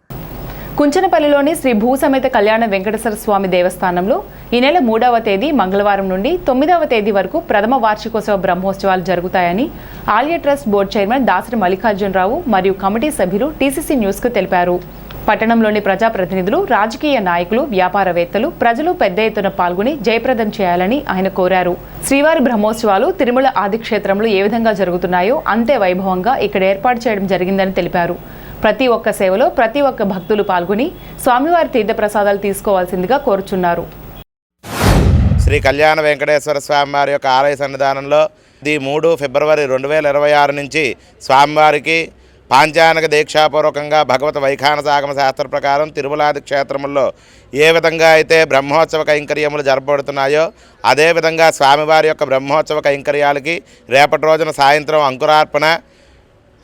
కుంచనపల్లిలోని శ్రీ భూసమేత కళ్యాణ వెంకటేశ్వర స్వామి దేవస్థానంలో ఈ నెల 3వ తేదీ మంగళవారం నుండి 9వ తేదీ వరకు ప్రథమ వార్షికోత్సవ బ్రహ్మోత్సవాలు జరుగుతాయని ఆలయ trust board chairman Dasari Mallikarjunarao మరియు కమిటీ సభ్యులు టీసీసీ న్యూస్కు తెలిపారు. పట్టణంలోని ప్రజాప్రతినిధులు, రాజకీయ నాయకులు, వ్యాపారవేత్తలు, ప్రజలు పెద్ద ఎత్తున పాల్గొని జయప్రదం చేయాలని ఆయన కోరారు. శ్రీవారి బ్రహ్మోత్సవాలు తిరుమల ఆదిక్షేత్రంలో ఏ విధంగా జరుగుతున్నాయో అంతే వైభవంగా ఇక్కడ ఏర్పాటు చేయడం జరిగిందని తెలిపారు. ప్రతి ఒక్క సేవలో ప్రతి ఒక్క భక్తులు పాల్గొని స్వామివారి తీర్థప్రసాదాలు తీసుకోవాల్సిందిగా కోరుచున్నారు. శ్రీ కళ్యాణ వెంకటేశ్వర స్వామివారి యొక్క ఆలయ సన్నిధానంలో 3 ఫిబ్రవరి 2026 నుంచి స్వామివారికి పాంచానక దీక్షాపూర్వకంగా భగవత వైఖానసాగమ శాస్త్ర ప్రకారం తిరుమలాది క్షేత్రముల్లో ఏ విధంగా అయితే బ్రహ్మోత్సవ కైంకర్యములు జరపబడుతున్నాయో అదేవిధంగా స్వామివారి యొక్క బ్రహ్మోత్సవ కైంకర్యాలకి రేపటి రోజున సాయంత్రం అంకురార్పణ,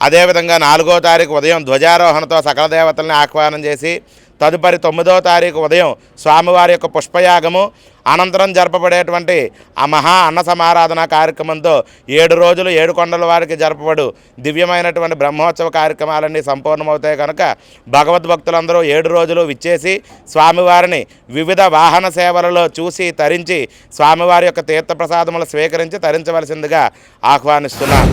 అదేవిధంగా 4వ తారీఖు ఉదయం ధ్వజారోహణతో సకల దేవతల్ని ఆహ్వానం చేసి తదుపరి 9వ తారీఖు ఉదయం స్వామివారి యొక్క పుష్పయాగము, అనంతరం జరపబడేటువంటి ఆ మహా అన్న సమారాధన కార్యక్రమంతో 7 రోజులు 7 కొండల వారికి జరపబడు దివ్యమైనటువంటి బ్రహ్మోత్సవ కార్యక్రమాలన్నీ సంపూర్ణమవుతాయి కనుక భగవద్భక్తులందరూ 7 రోజులు విచ్చేసి స్వామివారిని వివిధ వాహన సేవలలో చూసి తరించి స్వామివారి యొక్క తీర్థప్రసాదములు స్వీకరించి తరించవలసిందిగా ఆహ్వానిస్తున్నాను.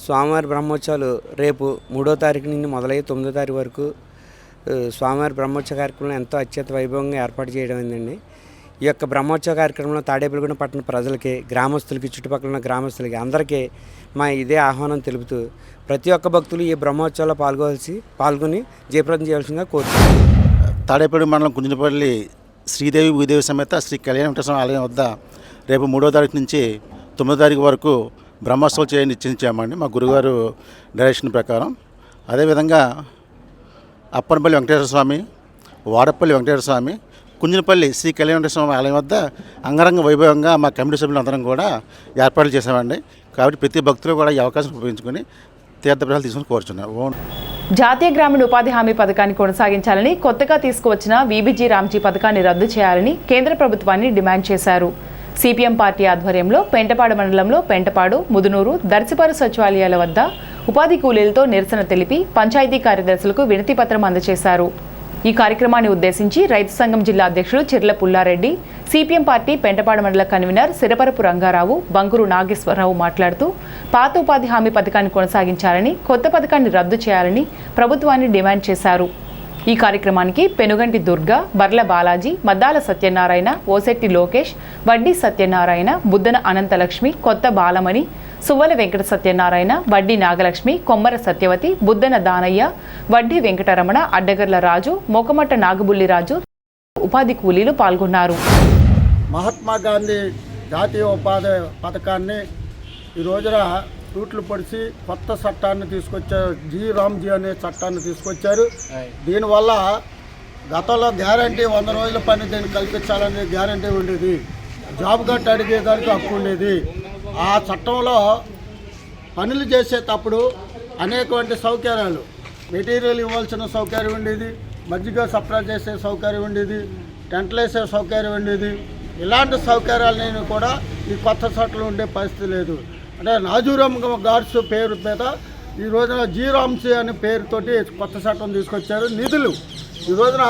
స్వామివారి బ్రహ్మోత్సవాలు రేపు 3వ తారీఖు నుండి మొదలయ్యి 9వ తారీఖు వరకు స్వామివారి బ్రహ్మోత్సవ కార్యక్రమం ఎంతో అత్యంత వైభవంగా ఏర్పాటు చేయడం అయిందండి. ఈ యొక్క బ్రహ్మోత్సవ కార్యక్రమంలో తాడేపల్లిగూడెం పట్టణ ప్రజలకి, గ్రామస్తులకి, చుట్టుపక్కల ఉన్న గ్రామస్తులకి అందరికీ మా ఇదే ఆహ్వానం తెలుపుతూ ప్రతి ఒక్క భక్తులు ఈ బ్రహ్మోత్సవాల్లో పాల్గొని జయప్రదం చేయాల్సిందిగా కోరుతున్నాను. తాడేపల్లి మండలం కుంజనపల్లి శ్రీదేవి భూదేవి సమేత శ్రీ కళ్యాణ వెంకటేశ్వర ఆలయం వద్ద రేపు 3వ తారీఖు నుంచి 9వ తారీఖు వరకు బ్రహ్మోత్సవాలు చేయని నిశ్చయించామండి మా గురుగారు డైరెక్షన్ ప్రకారం. అదేవిధంగా అప్పనపల్లి వెంకటేశ్వర స్వామి, వాడపల్లి వెంకటేశ్వర స్వామి, కుంజనపల్లి శ్రీ కళ్యాణ వెంకటేశ్వర స్వామి ఆలయం వద్ద అంగరంగ వైభవంగా మా కమిటీ సభ్యులు అందరం కూడా ఏర్పాట్లు చేసామండి. కాబట్టి ప్రతి భక్తులు కూడా ఈ అవకాశం ఉపయోగించుకొని తీర్థప్రసాదాలు తీసుకుని కోరుచున్నారు. జాతీయ గ్రామీణ ఉపాధి హామీ పథకాన్ని కొనసాగించాలని కొత్తగా తీసుకువచ్చిన వీబీజీ రామ్జీ పథకాన్ని రద్దు చేయాలని కేంద్ర ప్రభుత్వాన్ని డిమాండ్ చేశారు. సిపిఎం పార్టీ ఆధ్వర్యంలో పెంటపాడు మండలంలో పెంటపాడు, ముదునూరు, దర్శిపారు సచివాలయాల వద్ద ఉపాధి కూలీలతో నిరసన తెలిపి పంచాయతీ కార్యదర్శులకు వినతి పత్రం అందజేశారు. ఈ కార్యక్రమాన్ని ఉద్దేశించి రైతు సంఘం జిల్లా అధ్యక్షుడు చిర్ల పుల్లారెడ్డి, సిపిఎం పార్టీ పెంటపాడు మండల కన్వీనర్ సిరపరపు రంగారావు, బంగురు నాగేశ్వరరావు మాట్లాడుతూ పాత ఉపాధి హామీ పథకాన్ని కొనసాగించాలని, కొత్త పథకాన్ని రద్దు చేయాలని ప్రభుత్వాన్ని డిమాండ్ చేశారు. ఈ కార్యక్రమానికి పెనుగంటి దుర్గా, బర్ల బాలాజీ, మద్దాల సత్యనారాయణ, ఓసెట్టి లోకేష్, వడ్డీ సత్యనారాయణ, బుద్దన అనంతలక్ష్మి, కొత్త బాలమణి, సువ్వల వెంకట సత్యనారాయణ, వడ్డీ నాగలక్ష్మి, కొమ్మర సత్యవతి, బుద్దన దానయ్య, వడ్డీ వెంకటరమణ, అడ్డగర్ల రాజు, మోకమట్ట నాగబుల్లి రాజు, ఉపాధి కూలీలు పాల్గొన్నారు. మహాత్మా గాంధీ జాతీయ ఉపాధి పథకాన్ని ఈ రోజున తూట్లు పొడిచి కొత్త చట్టాన్ని తీసుకొచ్చారు. జీ రామ్జీ అనే చట్టాన్ని తీసుకొచ్చారు. దీనివల్ల గతంలో గ్యారంటీ 100 రోజుల పని దీన్ని కల్పించాలనే గ్యారంటీ ఉండేది. జాబ్ కట్ అడిగేదానికి హక్కు ఉండేది. ఆ చట్టంలో పనులు చేసేటప్పుడు అనేకమైన సౌకర్యాలు, మెటీరియల్ ఇవ్వాల్సిన సౌకర్యం ఉండేది, మజ్జిగ సప్లై చేసే సౌకర్యం ఉండేది, టెంట్లు వేసే సౌకర్యం ఉండేది. ఇలాంటి సౌకర్యాలను కూడా ఈ కొత్త చట్టంలో ఉండే పరిస్థితి లేదు. అంటే నాజూరామ్ గాడ్స్ పేరు మీద ఈ రోజున జీ రామ్జీ అనే పేరుతోటి కొత్త చట్టం తీసుకొచ్చారు. నిధులు ఈ రోజున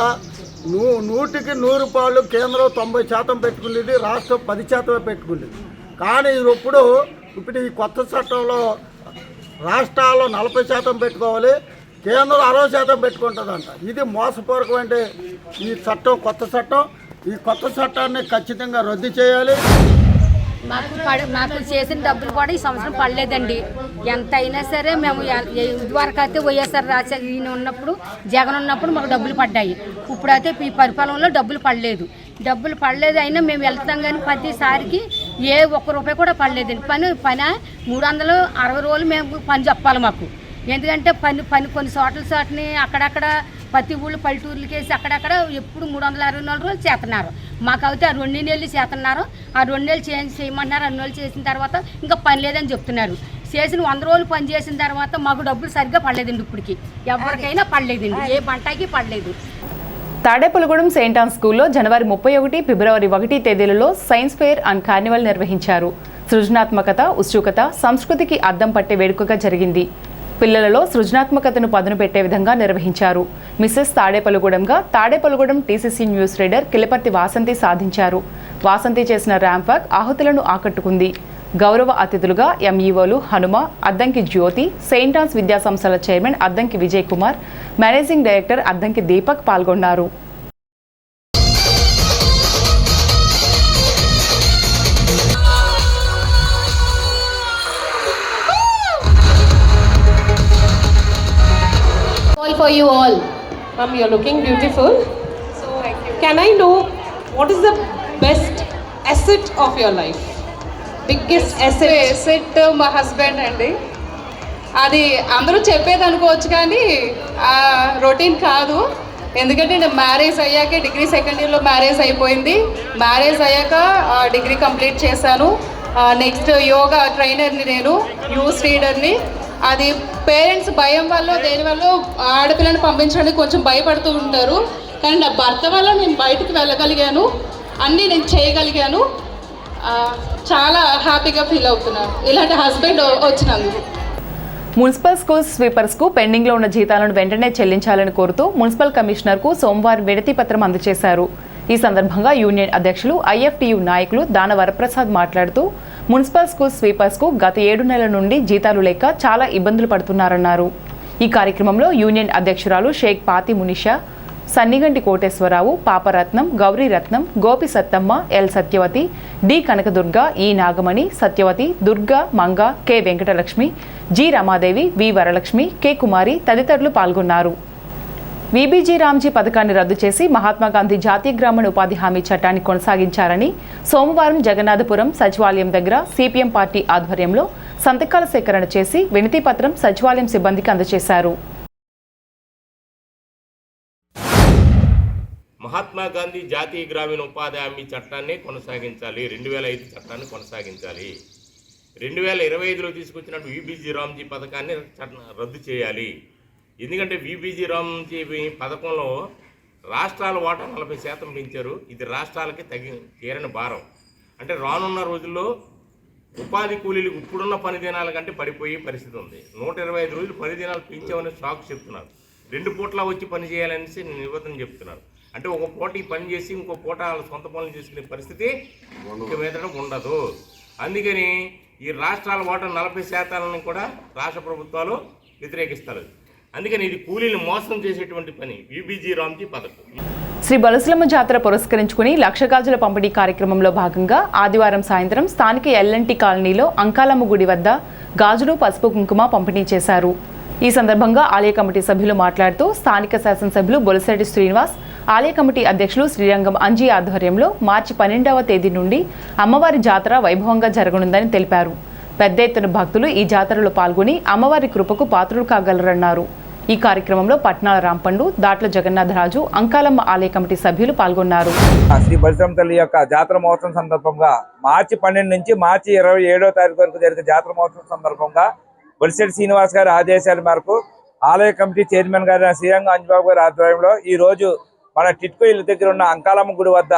100కి 100 రూపాయలు కేంద్రం 90% పెట్టుకునేది, రాష్ట్రం 10% పెట్టుకునేది. కానీ ఇప్పుడు ఈ కొత్త చట్టంలో రాష్ట్రాల్లో 40% పెట్టుకోవాలి, కేంద్రం 60% పెట్టుకుంటుందంట. ఇది మోసపూర్వకమైన ఈ చట్టం, కొత్త చట్టం. ఈ కొత్త చట్టాన్ని ఖచ్చితంగా రద్దు చేయాలి. మాకు చేసిన డబ్బులు కూడా ఈ సంవత్సరం పడలేదండి. ఎంత అయినా సరే మేము ఇదివరకు అయితే వైఎస్ఆర్ రాజశేఖర్ ఉన్నప్పుడు, జగన్ ఉన్నప్పుడు మాకు డబ్బులు పడ్డాయి. ఇప్పుడైతే ఈ పరిపాలనలో డబ్బులు పడలేదు. అయినా మేము వెళ్తాం కానీ ప్రతిసారికి ఏ ఒక్క రూపాయి కూడా పడలేదండి. పని 360 రోజులు మేము పని చెప్పాలి మాకు. ఎందుకంటే పని కొన్ని చోట్లని అక్కడక్కడ ప్రతి ఊళ్ళు పల్లెటూర్లకి వేసి అక్కడక్కడ ఎప్పుడు 364 రోజులు చేస్తున్నారు. మాకైతే ఆ 2 నెలలు చేస్తున్నారు. ఆ 2 నెలలు చేయమన్నారు. 2 నెలలు చేసిన తర్వాత ఇంకా పని లేదని చెప్తున్నారు. చేసిన 100 రోజులు పని చేసిన తర్వాత మాకు డబ్బులు సరిగ్గా పడలేదండి. ఇప్పటికి ఎవరికైనా పడలేదండి, ఏ పంటకి పడలేదు. తాడేపల్లిగూడెం సెయింట్ ఆన్ స్కూల్లో జనవరి 31, ఫిబ్రవరి 1 తేదీలలో సైన్స్ ఫెయిర్ అండ్ కార్నివల్ నిర్వహించారు. సృజనాత్మకత, ఉత్సుకత, సంస్కృతికి అద్దం పట్టే వేడుకగా జరిగింది. పిల్లలలో సృజనాత్మకతను పదును పెట్టే విధంగా నిర్వహించారు. మిసెస్ తాడేపల్లిగూడెంగా Tadepalligudem TCC news reader Kilaparthi Vasanthi సాధించారు. వాసంతి చేసిన ర్యాంప్ వాక్ ఆహుతులను ఆకట్టుకుంది. గౌరవ అతిథులుగా ఎంఈఓలు హనుమ, అద్దంకి జ్యోతి, సెయింట్ ఆన్స్ విద్యాసంస్థల chairman Addanki Vijay Kumar, managing director Addanki Deepak పాల్గొన్నారు. For you all, ma'am, you're looking beautiful. So, can I know what is the best asset of your life? Biggest asset my husband అండి. అది అందరూ చెప్పేది అనుకోవచ్చు కానీ రొటీన్ కాదు. ఎందుకంటే నేను మ్యారేజ్ అయ్యాకే డిగ్రీ సెకండ్ ఇయర్లో మ్యారేజ్ అయిపోయింది. మ్యారేజ్ అయ్యాక డిగ్రీ కంప్లీట్ చేశాను. నెక్స్ట్ యోగా ట్రైనర్ని, నేను న్యూస్ రీడర్ని. అది పేరెంట్స్ భయం వల్ల దేనివల్ల ఆడపిల్లని పంపించడానికి కొంచెం భయపడుతూ ఉంటారు. కానీ నా భర్త వల్ల నేను బయటకు వెళ్ళగలిగాను, అన్నీ నేను చేయగలిగాను. చాలా హ్యాపీగా ఫీల్ అవుతున్నాను ఇలాంటి హస్బెండ్ వచ్చినందుకు. మున్సిపల్ స్కూల్ స్వీపర్స్కు పెండింగ్లో ఉన్న జీతాలను వెంటనే చెల్లించాలని కోరుతూ మున్సిపల్ కమిషనర్కు సోమవారం వినతి పత్రం అందజేశారు. ఈ సందర్భంగా యూనియన్ అధ్యక్షులు, ఐఎఫ్టియు నాయకులు దాన వరప్రసాద్ మాట్లాడుతూ మున్సిపల్ స్కూల్ స్వీపర్స్కు గత 7 నెలల నుండి జీతాలు లేక చాలా ఇబ్బందులు పడుతున్నారన్నారు. ఈ కార్యక్రమంలో యూనియన్ అధ్యక్షురాలు షేక్ పాతి మునిషా, సన్నిగంటి కోటేశ్వరరావు, పాపరత్నం, గౌరీరత్నం, గోపి సత్తమ్మ, ఎల్ సత్యవతి, డి కనకదుర్గ, ఈ నాగమణి, సత్యవతి, దుర్గా, మంగ, కె వెంకటలక్ష్మి, జి రమాదేవి, వి వరలక్ష్మి, కె కుమారి తదితరులు పాల్గొన్నారు. వీబీజీ రామ్జీ పథకాన్ని రద్దు చేసి మహాత్మాగాంధీ జాతీయ గ్రామీణ ఉపాధి హామీ చట్టాన్ని కొనసాగించారని సోమవారం జగన్నాథపురం సచివాలయం దగ్గర సిపిఎం పార్టీ ఆధ్వర్యంలో సంతకాల సేకరణ చేసి వినతి పత్రం సచివాలయం సిబ్బందికి అందజేశారు. మహాత్మా గాంధీ జాతీయ గ్రామీణ ఉపాధి హామీ చట్టాన్ని కొనసాగించాలి, 2005 చట్టాన్ని కొనసాగించాలి. 2025లో తీసుకొచ్చినట్టు వీబీజీ రామ్జీ పథకాన్ని రద్దు చేయాలి. ఎందుకంటే వీబీజీ రామ్జీ పథకంలో రాష్ట్రాల వాటా 40% పెంచారు. ఇది రాష్ట్రాలకి తీరని భారం. అంటే రానున్న రోజుల్లో ఉపాధి కూలీలకు ఇప్పుడున్న పని దినాల కంటే పడిపోయే పరిస్థితి ఉంది. 125 రోజులు పని దినాలు పెంచామని షాక్ చెప్తున్నారు. 2 పూట్ల వచ్చి పని చేయాలనేసి నేను నిబంధన చెప్తున్నాను. అంటే ఒక పూట ఈ పని చేసి ఇంకో పూట వాళ్ళ సొంత పనులు చేసుకునే పరిస్థితి ఇక మీద ఉండదు. అందుకని ఈ రాష్ట్రాల వాటా 40% కూడా రాష్ట్ర ప్రభుత్వాలు వ్యతిరేకిస్తారు. అందుకని ఇది కూలీలు మోసం చేసేటువంటి పని విబిజి రామ్జీ పథకం. శ్రీ బొలసలమ్మ జాతర పురస్కరించుకుని 1,00,000 గాజుల పంపిణీ కార్యక్రమంలో భాగంగా ఆదివారం సాయంత్రం స్థానిక ఎల్ఎన్టీ కాలనీలో అంకాలమ్మ గుడి వద్ద గాజులు, పసుపు, కుంకుమ పంపిణీ చేశారు. ఈ సందర్భంగా ఆలయ కమిటీ సభ్యులు మాట్లాడుతూ స్థానిక శాసనసభ్యులు బొలిశెట్టి శ్రీనివాస్, ఆలయ కమిటీ అధ్యక్షులు శ్రీరంగం అంజీ ఆధ్వర్యంలో మార్చి 12వ తేదీ నుండి అమ్మవారి జాతర వైభవంగా జరగనుందని తెలిపారు. పెద్ద ఎత్తున భక్తులు ఈ జాతరలో పాల్గొని అమ్మవారి కృపకు పాత్రులు కాగలరన్నారు. ఈ కార్యక్రమంలో పట్నాల రాంపండు, దాట్ల జగన్నాథరాజు, అంకాలమ్మ ఆలయ కమిటీ సభ్యులు పాల్గొన్నారు. శ్రీ బలిసమ్మ తల్లి యొక్క జాతర మహోత్సవం సందర్భంగా మార్చి 12 నుంచి మార్చి 27వ తారీఖు వరకు జరిగే జాతర మహోత్సవం సందర్భంగా బొలిశెట్టి శ్రీనివాస్ గారి ఆదేశాల మేరకు ఆలయ కమిటీ చైర్మన్ గారి శ్రీరంగ అంజబాబు గారి ఆధ్వర్యంలో ఈ రోజు మన టిట్కో ఇల్లు దగ్గర ఉన్న అంకాలమ్మ గుడి వద్ద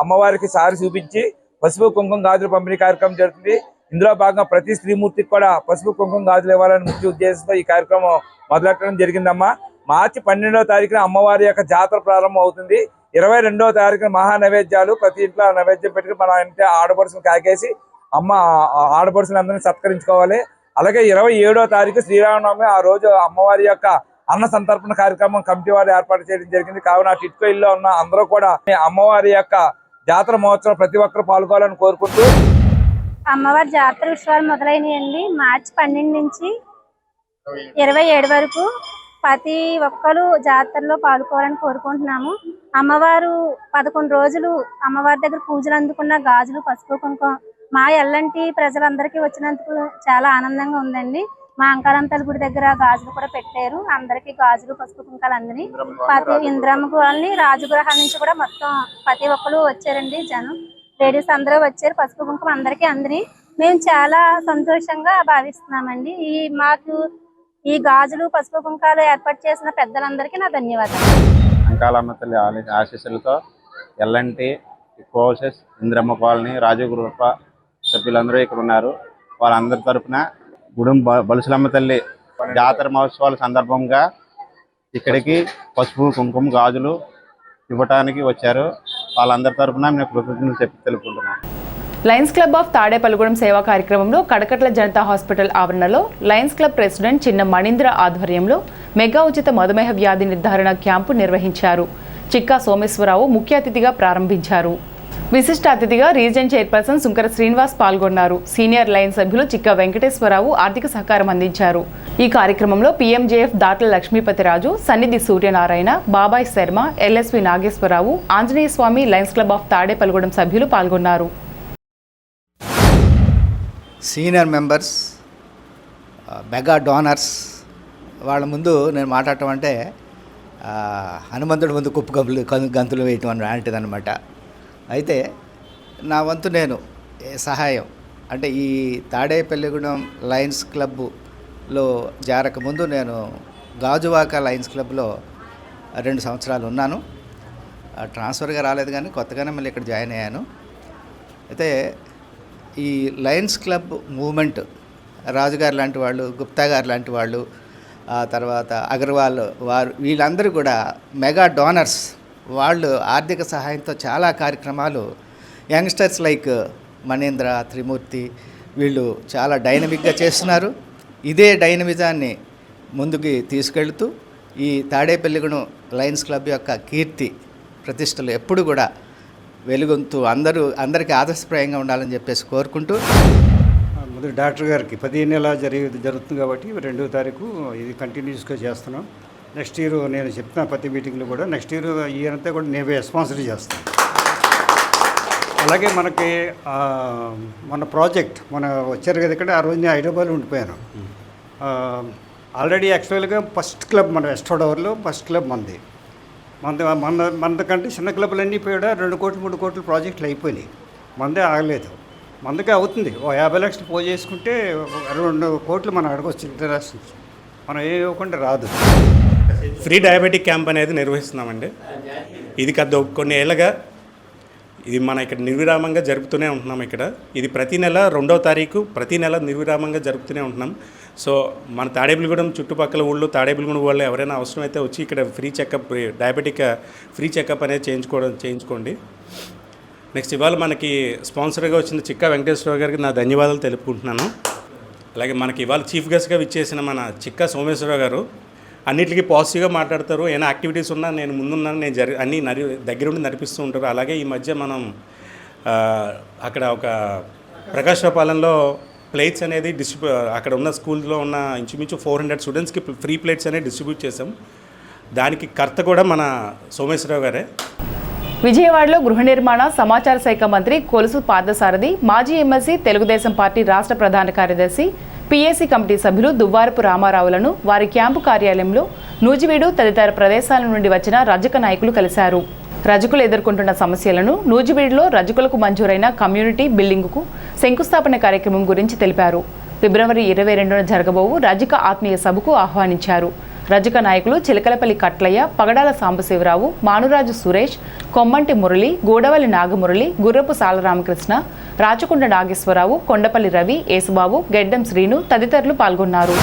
అమ్మవారికి సారి చూపించి పసుపు కుంకుమ గాజుల పంపిణీ కార్యక్రమం జరుగుతుంది. ఇందులో భాగంగా ప్రతి స్త్రీమూర్తికి కూడా పసుపు కుంకుమ గాజులు ఇవ్వాలని ముఖ్య ఉద్దేశంతో ఈ కార్యక్రమం మొదలెట్టడం జరిగిందమ్మా. మార్చి 12వ తారీఖున అమ్మవారి యొక్క జాతర ప్రారంభం అవుతుంది. 22వ తారీఖున మహా నైవేద్యాలు, ప్రతి ఇంట్లో నైవేద్యం పెట్టుకుని మన ఇంటి ఆడపడుచులు కాకేసి ఆడపడుచులందరినీ సత్కరించుకోవాలి. అలాగే 27వ తారీఖు శ్రీరామనవమి, ఆ రోజు అమ్మవారి యొక్క అన్న సంతర్పణ కార్యక్రమం కమిటీ వారు ఏర్పాటు చేయడం జరిగింది. కావున టిట్కో ఇల్లు ఉన్న అందరూ కూడా అమ్మవారి యొక్క జాతర మహోత్సవం ప్రతి ఒక్కరు పాల్గొనాలని కోరుకుంటూ అమ్మవారి జాతర ఉత్సవాలు మొదలైనయండి. మార్చి 12 నుంచి 27 వరకు ప్రతి ఒక్కరు జాతరలో పాల్గొనాలని కోరుకుంటున్నాము. అమ్మవారు 11 రోజులు అమ్మవారి దగ్గర పూజలు అందుకున్న గాజులు, పసుపు, కుంకుమ మా ఎల్లంటి ప్రజలందరికీ వచ్చినందుకు చాలా ఆనందంగా ఉందండి. మా అంకాలమ్మ తల్లి గుడి దగ్గర గాజులు కూడా పెట్టారు. అందరికీ గాజులు, పసుపు, కుంకాలు అందని ప్రతి ఇంద్రమ్మ కాలనీ, రాజగృహాల నుంచి కూడా మొత్తం ప్రతి ఒక్కరు వచ్చారండి. జనం లేడీస్ అందరూ వచ్చారు. పసుపు కుంకుమ అందరికీ అందని మేము చాలా సంతోషంగా భావిస్తున్నామండి. మాకు ఈ గాజులు, పసుపు కుంకాలు ఏర్పాటు చేసిన పెద్దలందరికీ నా ధన్యవాదాలు. అంకాలమ్మ తల్లి ఆశీస్సులతో ఎల్ఎన్టీ, కోసెస్, ఇంద్రమ్మ కాలనీ, రాజగృహ సభ్యులందరూ ఇక్కడ ఉన్నారు. వాళ్ళందరి తరఫున గుడుం బొలసలమ్మ తల్లి జాతర మహోత్సవాల సందర్భంగా ఇక్కడికి పసుపు, కుంకుమ, గాజులు ఇవ్వటానికి వచ్చారు. వాళ్ళందరి తరఫున నేను కృతజ్ఞతలు తెలుపుకుంటున్నాను. లయన్స్ క్లబ్ ఆఫ్ తాడేపల్లిగూడెం సేవా కార్యక్రమంలో కడకట్ల జనతా హాస్పిటల్ ఆవరణలో లయన్స్ క్లబ్ ప్రెసిడెంట్ చిన్న మణీంద్ర ఆధ్వర్యంలో మెగా ఉచిత మధుమేహ వ్యాధి నిర్ధారణ క్యాంపు నిర్వహించారు. చిక్కా సోమేశ్వరరావు ముఖ్య అతిథిగా ప్రారంభించారు. విశిష్ట అతిథిగా రీజన్ చైర్పర్సన్ సుంకర శ్రీనివాస్ పాల్గొన్నారు. సీనియర్ లయన్ సభ్యులు చిక్కా వెంకటేశ్వరరావు ఆర్థిక సహకారం అందించారు. ఈ కార్యక్రమంలో PMJF Datla Lakshmipathi Raju, Sannidhi Suryanarayana, Babai Sharma, LSV Nageswararao, Anjaneya Swamy lions club of Tadepalligudem సభ్యులు పాల్గొన్నారు. సీనియర్ మెంబర్స్, మెగా డోనర్స్ వాళ్ళ ముందు నేను మాట్లాడటం అంటే హనుమంతుడి ముందు కుప్పు గంతులు వేయటం అలాంటిది అనమాట. అయితే నా వంతు నేను సహాయం అంటే ఈ తాడేపల్లిగూడెం లయన్స్ క్లబ్లో జారకముందు నేను గాజువాక లయన్స్ క్లబ్లో 2 సంవత్సరాలు ఉన్నాను. ట్రాన్స్ఫర్గా రాలేదు కానీ కొత్తగానే మళ్ళీ ఇక్కడ జాయిన్ అయ్యాను. అయితే ఈ లయన్స్ క్లబ్ మూమెంట్ రాజుగారు లాంటి వాళ్ళు, గుప్తా గారు లాంటి వాళ్ళు, ఆ తర్వాత అగర్వాల్ వారు వీళ్ళందరూ కూడా మెగా డోనర్స్. వాళ్ళు ఆర్థిక సహాయంతో చాలా కార్యక్రమాలు యంగ్స్టర్స్ లైక్ మణీంద్ర, త్రిమూర్తి వీళ్ళు చాలా డైనమిక్గా చేస్తున్నారు. ఇదే డైనమిజాన్ని ముందుకు తీసుకెళ్తూ ఈ తాడేపల్లిగూడెం లయన్స్ క్లబ్ యొక్క కీర్తి ప్రతిష్టలు ఎప్పుడు కూడా వెలుగొంతూ అందరికీ ఆదర్శప్రాయంగా ఉండాలని చెప్పేసి కోరుకుంటూ మొదటి డాక్టర్ గారికి 15 నెల జరుగుతుంది కాబట్టి 2వ తారీఖు ఇది కంటిన్యూస్గా చేస్తున్నాం. నెక్స్ట్ ఇయర్ నేను చెప్తున్నా ప్రతి మీటింగ్లో కూడా నెక్స్ట్ ఇయర్ అంతా కూడా నేనే స్పాన్సర్ చేస్తాను. అలాగే మనకి మన ప్రాజెక్ట్ వచ్చారు కదా ఇక్కడ, ఆ రోజు నేను హైదరాబాద్లో ఉండిపోయాను. ఆల్రెడీ యాక్చువల్గా ఫస్ట్ క్లబ్ మన వెస్ట్ గోదావరిలో ఫస్ట్ క్లబ్ మనకంటే చిన్న క్లబ్లన్నీ కూడా 2 కోట్లు 3 కోట్ల ప్రాజెక్టులు అయిపోయినాయి. మందే ఆగలేదు. మందకే అవుతుంది. 50 లక్షలు పో చేసుకుంటే 2 కోట్లు మనం అడగొచ్చు ఇంటర్నేషనల్. మనం ఏ ఇవ్వకుండా రాదు. ఫ్రీ డయాబెటిక్ క్యాంప్ అనేది నిర్వహిస్తున్నామండి. ఇది కొన్ని ఏళ్ళగా ఇది మన ఇక్కడ నిర్విరామంగా జరుపుతూనే ఉంటున్నాం. ఇది ప్రతి నెల 2వ తారీఖు ప్రతి నెల నిర్విరామంగా జరుపుతూనే ఉంటున్నాం. సో మన తాడేపల్లిగూడెం చుట్టుపక్కల ఊళ్ళో తాడేపల్లిగూడెం వాళ్ళు ఎవరైనా అవసరమైతే వచ్చి ఇక్కడ free checkup, diabetic free checkup అనేది చేయించుకోండి. నెక్స్ట్ ఇవాళ మనకి స్పాన్సర్గా వచ్చిన చిక్కా వెంకటేశ్వరరావు గారికి నా ధన్యవాదాలు తెలుపుకుంటున్నాను. అలాగే మనకి ఇవాళ చీఫ్ గెస్ట్గా విచ్చేసిన మన చిక్కా సోమేశ్వరరావు గారు అన్నిటికీ పాజిటివ్గా మాట్లాడతారు. ఏమైనా యాక్టివిటీస్ ఉన్నా నేను ముందున్నాను, నేను అన్నీ దగ్గరుండి నడిపిస్తూ ఉంటారు. అలాగే ఈ మధ్య మనం అక్కడ ఒక ప్రకాశపాలెంలో ప్లేట్స్ అనేది అక్కడ ఉన్న స్కూల్లో ఉన్న ఇంచుమించు 400 స్టూడెంట్స్కి ఫ్రీ ప్లేట్స్ అనేది డిస్ట్రిబ్యూట్ చేసాం. దానికి కర్త కూడా మన సోమేశ్వరరావు గారే. విజయవాడలో గృహ నిర్మాణ సమాచార శాఖ మంత్రి కొలుసు పార్థసారథి, మాజీ ఎమ్మెల్సీ తెలుగుదేశం పార్టీ రాష్ట్ర ప్రధాన కార్యదర్శి, పీఏసీ కమిటీ సభ్యులు దువ్వారపు రామారావులను వారి క్యాంపు కార్యాలయంలో నూజివీడు తదితర ప్రదేశాల నుండి వచ్చిన రజక నాయకులు కలిశారు. రజకులు ఎదుర్కొంటున్న సమస్యలను, నూజివీడులో రజకులకు మంజూరైన కమ్యూనిటీ బిల్డింగుకు శంకుస్థాపన కార్యక్రమం గురించి తెలిపారు. ఫిబ్రవరి 22న జరగబోవు రజక ఆత్మీయ సభకు ఆహ్వానించారు. రజక నాయకులు చిలకలపల్లి కట్లయ్య, పగడాల సాంబశివరావు, మానురాజు సురేష్, కొమ్మంటి మురళి, గూడవల్లి నాగమురళి, గుర్రపు సాలరామకృష్ణ, రాచకొండ నాగేశ్వరరావు, కొండపల్లి రవి, యేసుబాబు, గెడ్డం శ్రీను తదితరులు పాల్గొన్నారు.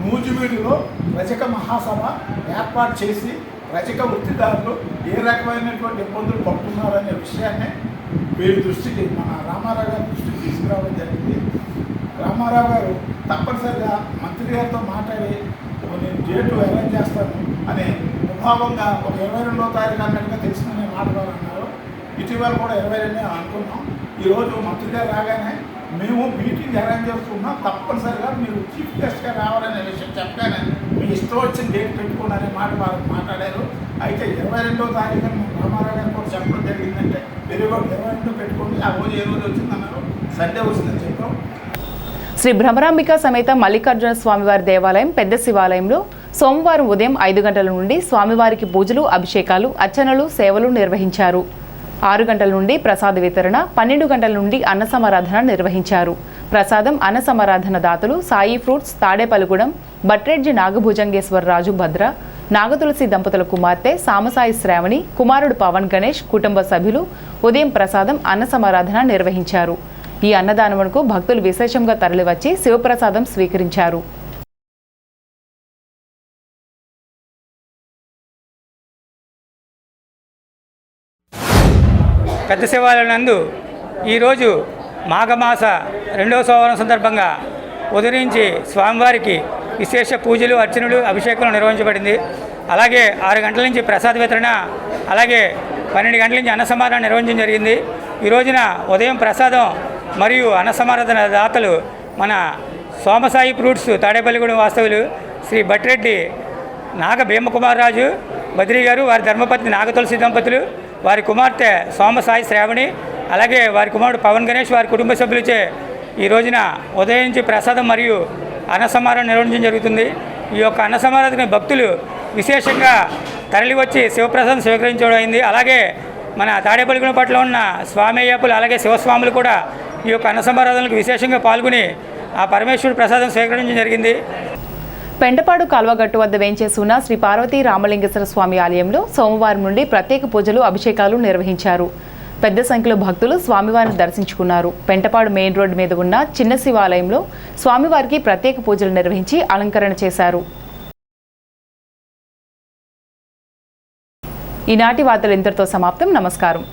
నూజివీడులో రజక మహాసభ ఏర్పాటు చేసి రజక వృత్తిదారులు ఏ రకమైనటువంటి ఇబ్బందులు పడుతున్నారనే విషయాన్ని వీరి దృష్టికి మన రామారావు గారి దృష్టికి తీసుకురావడం జరిగింది. రామారావు గారు తప్పనిసరిగా మంత్రి గారితో మాట్లాడి నేను డేటు అరేంజ్ చేస్తాను అనే ముభావంగా ఒక 22వ తారీఖు అన్నట్టుగా తెలిసిందనే మాట వారు అన్నారు. ఇటీవల కూడా 22 అనుకున్నాం. ఈరోజు మంత్రి గారు రాగానే మేము మీటింగ్ అరేంజ్ చేస్తున్నాం, తప్పనిసరిగా మీరు చీఫ్ గెస్ట్గా రావాలనే విషయం చెప్పగానే మీ ఇష్టం వచ్చిన డేట్ పెట్టుకున్నారనే మాట వారు మాట్లాడారు. అయితే 22వ తారీఖున రామారావు గారు కూడా చెప్పడం జరిగిందంటే మీరు 22 పెట్టుకోండి, ఆ రోజు ఏ రోజు వచ్చిందన్నారు, సండే వచ్చిందని చెప్పాం. శ్రీ భ్రమరాంబిక సమేత మల్లికార్జున స్వామివారి దేవాలయం పెద్ద శివాలయంలో సోమవారం ఉదయం 5 గంటల నుండి స్వామివారికి పూజలు, అభిషేకాలు, అర్చనలు, సేవలు నిర్వహించారు. 6 గంటల నుండి ప్రసాద వితరణ, 12 గంటల నుండి అన్న సమారాధన నిర్వహించారు. ప్రసాదం, అన్న సమారాధన దాతలు సాయి ఫ్రూట్స్, తాడేపల్లిగూడెం, బట్రెడ్జి నాగభుజంగేశ్వరరాజు భద్ర, నాగతులసి దంపతుల కుమార్తె సామసాయి శ్రావణి, కుమారుడు పవన్ గణేష్ కుటుంబ సభ్యులు ఉదయం ప్రసాదం, అన్న సమారాధన నిర్వహించారు. ఈ అన్నదానమునకు భక్తులు విశేషంగా తరలివచ్చి శివప్రసాదం స్వీకరించారు. పెద్ద శివాలయం నందు ఈరోజు మాఘమాస 2వ సోమవారం సందర్భంగా ఉదయించి స్వామివారికి విశేష పూజలు, అర్చనలు, అభిషేకాలు నిర్వహించబడింది. అలాగే 6 గంటల నుంచి ప్రసాద వితరణ, అలాగే 12 గంటల నుంచి అన్న సమారాధన నిర్వహించడం జరిగింది. ఈ రోజున ఉదయం ప్రసాదం మరియు అన్న సమారాధన దాతలు మన సోమసాయి ఫ్రూట్స్ తాడేపల్లిగూడెం వాస్తవులు శ్రీ బట్రెడ్డి నాగ భీమకుమారరాజు బద్రి గారు, వారి ధర్మపత్ని నాగతులసి దంపతులు, వారి కుమార్తె సోమసాయి శ్రావణి, అలాగే వారి కుమారుడు పవన్ గణేష్ వారి కుటుంబ సభ్యులచే ఈ రోజున ఉదయం నుంచి ప్రసాదం మరియు అన్న సమారాధన నిర్వహించడం జరుగుతుంది. ఈ యొక్క అన్న సమారాధన భక్తులు విశేషంగా తరలివచ్చి శివప్రసాదం స్వీకరించడం అయింది. అలాగే మన తాడేపల్లిగూడెం పట్ల ఉన్న స్వామి అయ్యప్పలు, అలాగే శివస్వాములు కూడా ఈ యొక్క అన్న సమారాధనలకు విశేషంగా పాల్గొని ఆ పరమేశ్వరుడు ప్రసాదం స్వీకరించడం జరిగింది. పెంటపాడు కాల్వగట్టు వద్ద వేంచేసి ఉన్న శ్రీ పార్వతీ రామలింగేశ్వర స్వామి ఆలయంలో సోమవారం నుండి ప్రత్యేక పూజలు, అభిషేకాలు నిర్వహించారు. పెద్ద సంఖ్యలో భక్తులు స్వామివారిని దర్శించుకున్నారు. పెంటపాడు మెయిన్ రోడ్డు మీద ఉన్న చిన్న శివాలయంలో స్వామివారికి ప్రత్యేక పూజలు నిర్వహించి అలంకరణ చేశారు. ఈనాటి వార్తలు ఇంతటితో సమాప్తం. నమస్కారం.